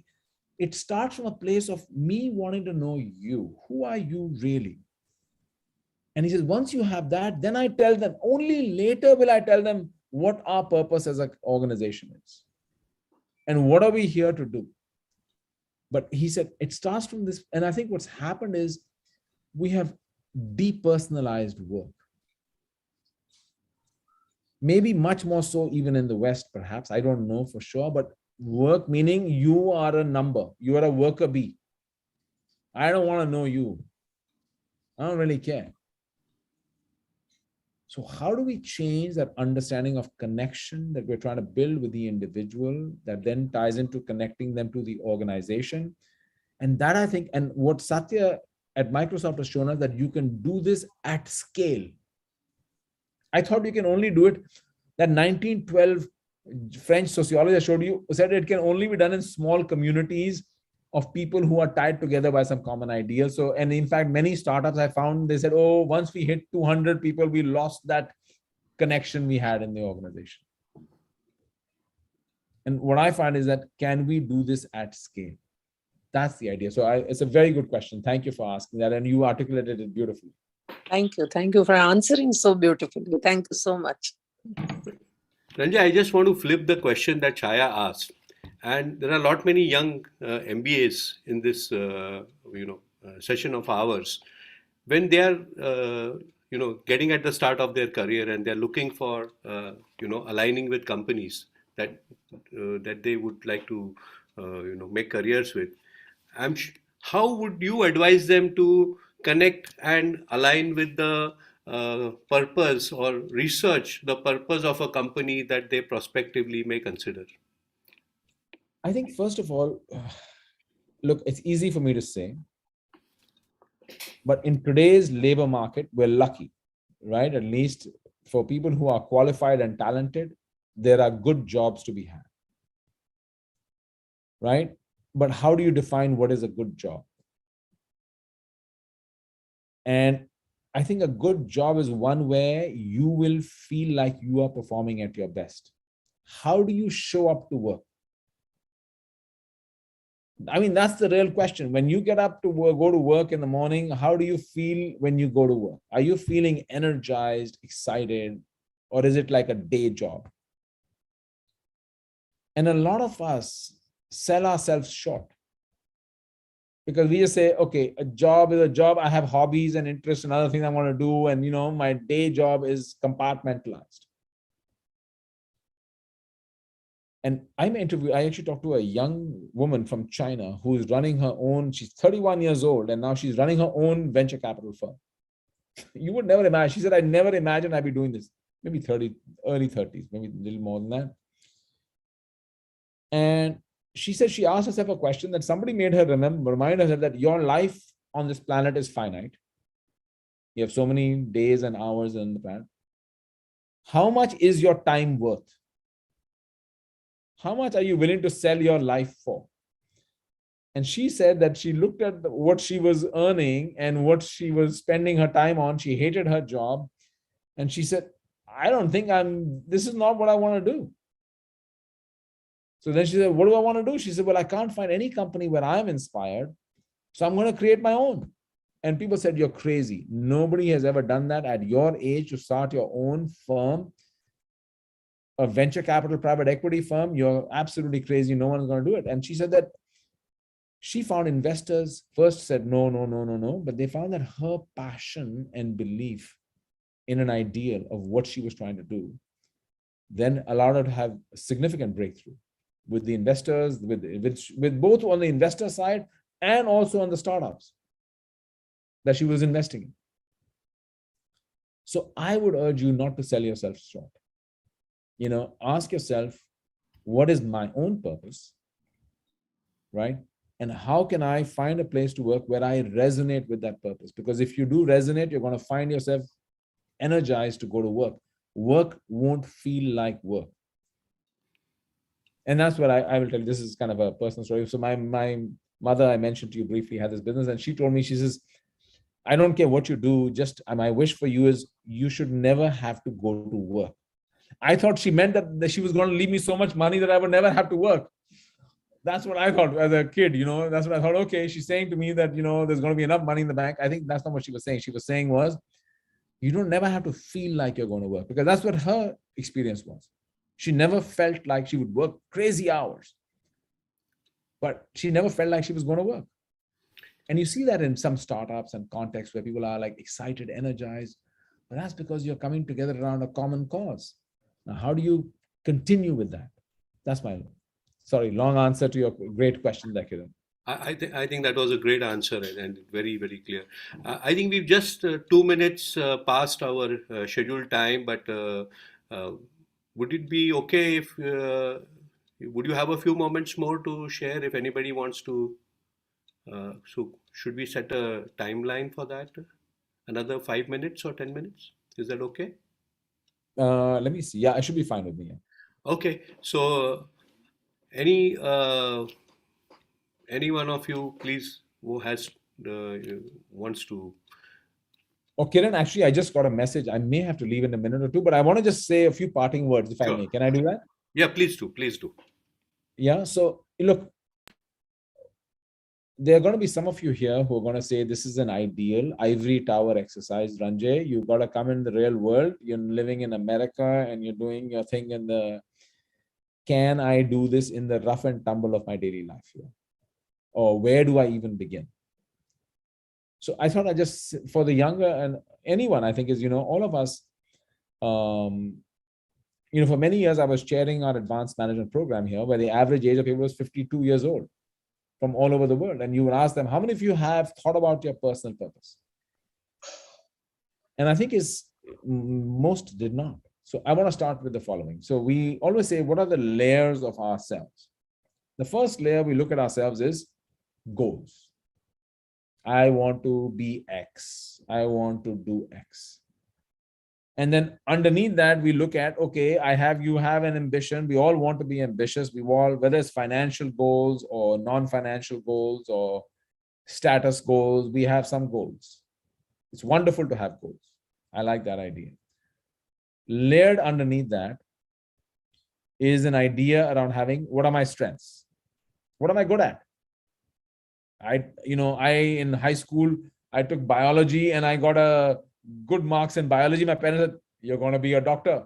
it starts from a place of me wanting to know you. Who are you really? And he says, once you have that, then I tell them, only later will I tell them what our purpose as an organization is. And what are we here to do? But he said, it starts from this. And I think what's happened is we have depersonalized work. Maybe much more so even in the West, perhaps. I don't know for sure, but work meaning you are a number. You are a worker bee. I don't want to know you. I don't really care. So how do we change that understanding of connection that we're trying to build with the individual that then ties into connecting them to the organization? And that I think, and what Satya at Microsoft has shown us that you can do this at scale. I thought you can only do it. That 1912 French sociologist I showed you said it can only be done in small communities of people who are tied together by some common ideal. So, and in fact, many startups I found, they said, oh, once we hit 200 people, we lost that connection we had in the organization. And what I find is that, can we do this at scale? That's the idea. So it's a very good question. Thank you for asking that. And you articulated it beautifully. Thank you. Thank you for answering so beautifully. Thank you so much. Ranjay, I just want to flip the question that Chaya asked. And there are a lot many young MBAs in this, session of ours. When they are, getting at the start of their career and they're looking for, aligning with companies that they would like to, make careers with. How would you advise them to connect and align with the purpose or research the purpose of a company that they prospectively may consider? I think, first of all, look, it's easy for me to say, but in today's labor market, we're lucky, right? At least for people who are qualified and talented, there are good jobs to be had, right? But how do you define what is a good job? And I think a good job is one where you will feel like you are performing at your best. How do you show up to work? I mean, that's the real question. When you get up to work, go to work in the morning, how do you feel when you go to work? Are you feeling energized, excited, or is it like a day job? And a lot of us sell ourselves short because we just say, okay, a job is a job. I have hobbies and interests and other things I want to do. And, my day job is compartmentalized. And I actually talked to a young woman from China who's running her own, she's 31 years old, and now she's running her own venture capital firm. You would never imagine. She said, I never imagined I'd be doing this. Maybe 30, early 30s, maybe a little more than that. And she said she asked herself a question that somebody made her remind herself that your life on this planet is finite. You have so many days and hours on the planet. How much is your time worth? How much are you willing to sell your life for? And she said that she looked at what she was earning and what she was spending her time on. She hated her job. And she said, I don't think this is not what I want to do. So then she said, what do I want to do? She said, well, I can't find any company where I'm inspired. So I'm going to create my own. And people said, you're crazy. Nobody has ever done that at your age to start your own firm. A venture capital private equity firm, you're absolutely crazy. No one's going to do it. And she said that she found investors first said, no. But they found that her passion and belief in an ideal of what she was trying to do then allowed her to have a significant breakthrough with the investors, with both on the investor side and also on the startups that she was investing in. So I would urge you not to sell yourself short. Ask yourself, what is my own purpose, right? And how can I find a place to work where I resonate with that purpose? Because if you do resonate, you're going to find yourself energized to go to work. Work won't feel like work. And that's what I will tell you. This is kind of a personal story. So my mother, I mentioned to you briefly, had this business, and she told me, she says, I don't care what you do, just my wish for you is you should never have to go to work. I thought she meant that she was going to leave me so much money that I would never have to work. That's what I thought as a kid, that's what I thought. Okay, she's saying to me that, there's going to be enough money in the bank. I think that's not what she was saying. She was saying was, you don't never have to feel like you're going to work, because that's what her experience was. She never felt like she would work crazy hours, but she never felt like she was going to work. And you see that in some startups and contexts where people are like excited, energized, but that's because you're coming together around a common cause. Now, how do you continue with that? That's my long answer to your great question, Kiran. I think that was a great answer and very, very clear. I think we've just 2 minutes past our scheduled time, but would it be okay if, would you have a few moments more to share if anybody wants to So should we set a timeline for that? Another 5 minutes or 10 minutes? Is that okay? Let me see. Yeah, it should be fine with me. Yeah. Okay. So any any one of you, please, who has wants to. Oh, Kiran, actually, I just got a message. I may have to leave in a minute or two, but I want to just say a few parting words, if I Sure. may. Can I do that? Yeah, please do. Please do. Yeah. So, look, there are going to be some of you here who are going to say this is an ideal ivory tower exercise, Ranjay. You've got to come in the real world. You're living in America and you're doing your thing in the, can I do this in the rough and tumble of my daily life here? Or where do I even begin? So I thought I just, for the younger and anyone, I think is, all of us, for many years, I was chairing our advanced management program here, where the average age of people was 52 years old from all over the world. And you would ask them, how many of you have thought about your personal purpose? And I think most did not. So I want to start with the following. So we always say, what are the layers of ourselves? The first layer we look at ourselves is goals. I want to be X. I want to do X. And then underneath that, we look at, okay, you have an ambition. We all want to be ambitious. We all, whether it's financial goals or non-financial goals or status goals, we have some goals. It's wonderful to have goals. I like that idea. Layered underneath that is an idea around having, what are my strengths? What am I good at? In high school, I took biology and I got a good marks in biology. My parents said, you're going to be a doctor.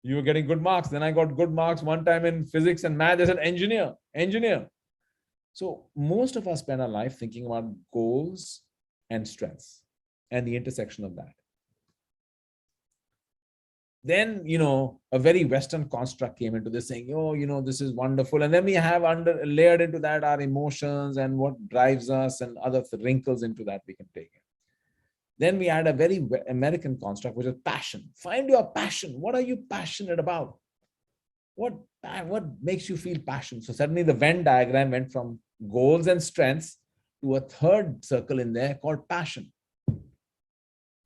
You were getting good marks. Then I got good marks one time in physics and math. They said, engineer. So most of us spend our life thinking about goals and strengths and the intersection of that. Then, a very Western construct came into this saying, this is wonderful. And then we have layered into that our emotions and what drives us and other wrinkles into that we can take it. Then we had a very American construct, which is passion. Find your passion. What are you passionate about? What makes you feel passion? So suddenly the Venn diagram went from goals and strengths to a third circle in there called passion.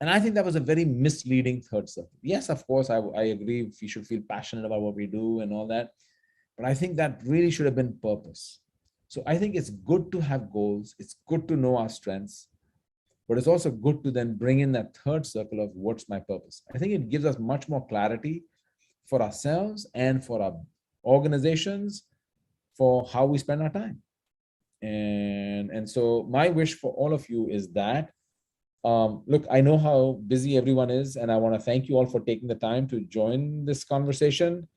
And I think that was a very misleading third circle. Yes, of course, I agree we should feel passionate about what we do and all that. But I think that really should have been purpose. So I think it's good to have goals. It's good to know our strengths. But it's also good to then bring in that third circle of what's my purpose. I think it gives us much more clarity for ourselves and for our organizations for how we spend our time. And so my wish for all of you is that, look, I know how busy everyone is, and I want to thank you all for taking the time to join this conversation.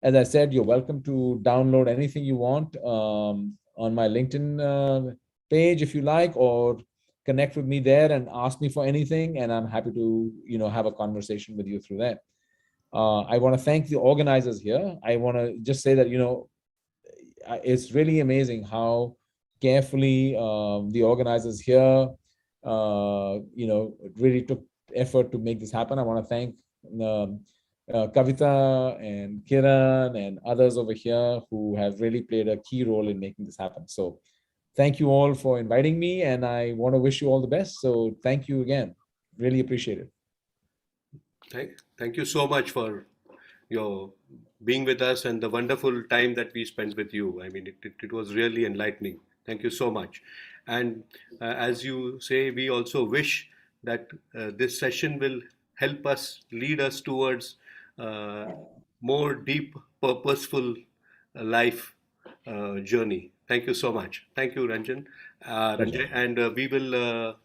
As I said, you're welcome to download anything you want on my LinkedIn page if you like, or connect with me there and ask me for anything, and I'm happy to have a conversation with you through that. I want to thank the organizers here. I want to just say that it's really amazing how carefully the organizers here really took effort to make this happen. I want to thank Kavita and Kiran and others over here who have really played a key role in making this happen. So thank you all for inviting me, and I want to wish you all the best. So thank you again. Really appreciate it. Thank you so much for your being with us and the wonderful time that we spent with you. I mean, it was really enlightening. Thank you so much. And as you say, we also wish that this session will help us, lead us towards more deep, purposeful life journey. Thank you so much. Thank you, Ranjay. And we will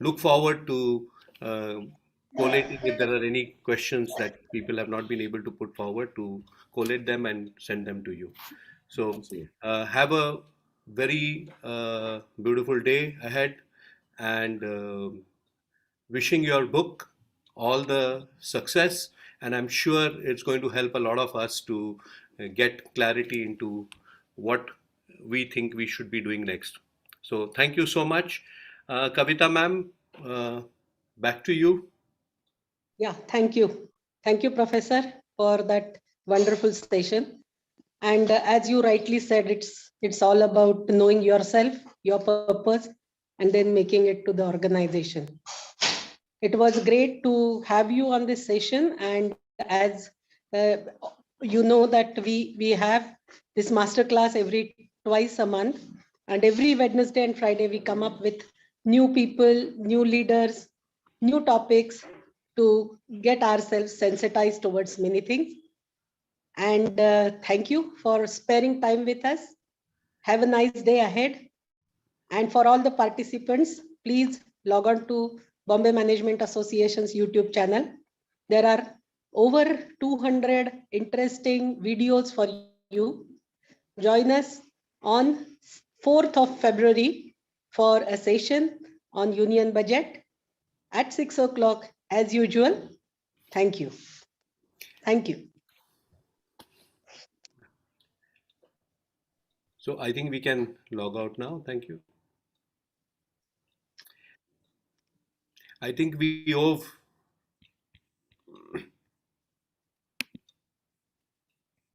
look forward to collating if there are any questions that people have not been able to put forward, to collate them and send them to you. So have a very beautiful day ahead, and wishing your book all the success. And I'm sure it's going to help a lot of us to get clarity into what we think we should be doing next. So thank you so much. Kavita ma'am, back to you. Yeah, thank you. Thank you, Professor, for that wonderful session. And as you rightly said, it's all about knowing yourself, your purpose, and then making it to the organization. It was great to have you on this session. And as uh, you know that we have this masterclass every twice a month, and every Wednesday and Friday we come up with new people, new leaders, new topics to get ourselves sensitized towards many things. And thank you for sparing time with us. Have a nice day ahead. And for all the participants, please log on to Bombay Management Association's YouTube channel. There are over 200 interesting videos for you. Join us on 4th of February for a session on union budget at 6 o'clock as usual. Thank you. Thank you. So I think we can log out now. Thank you. I think we owe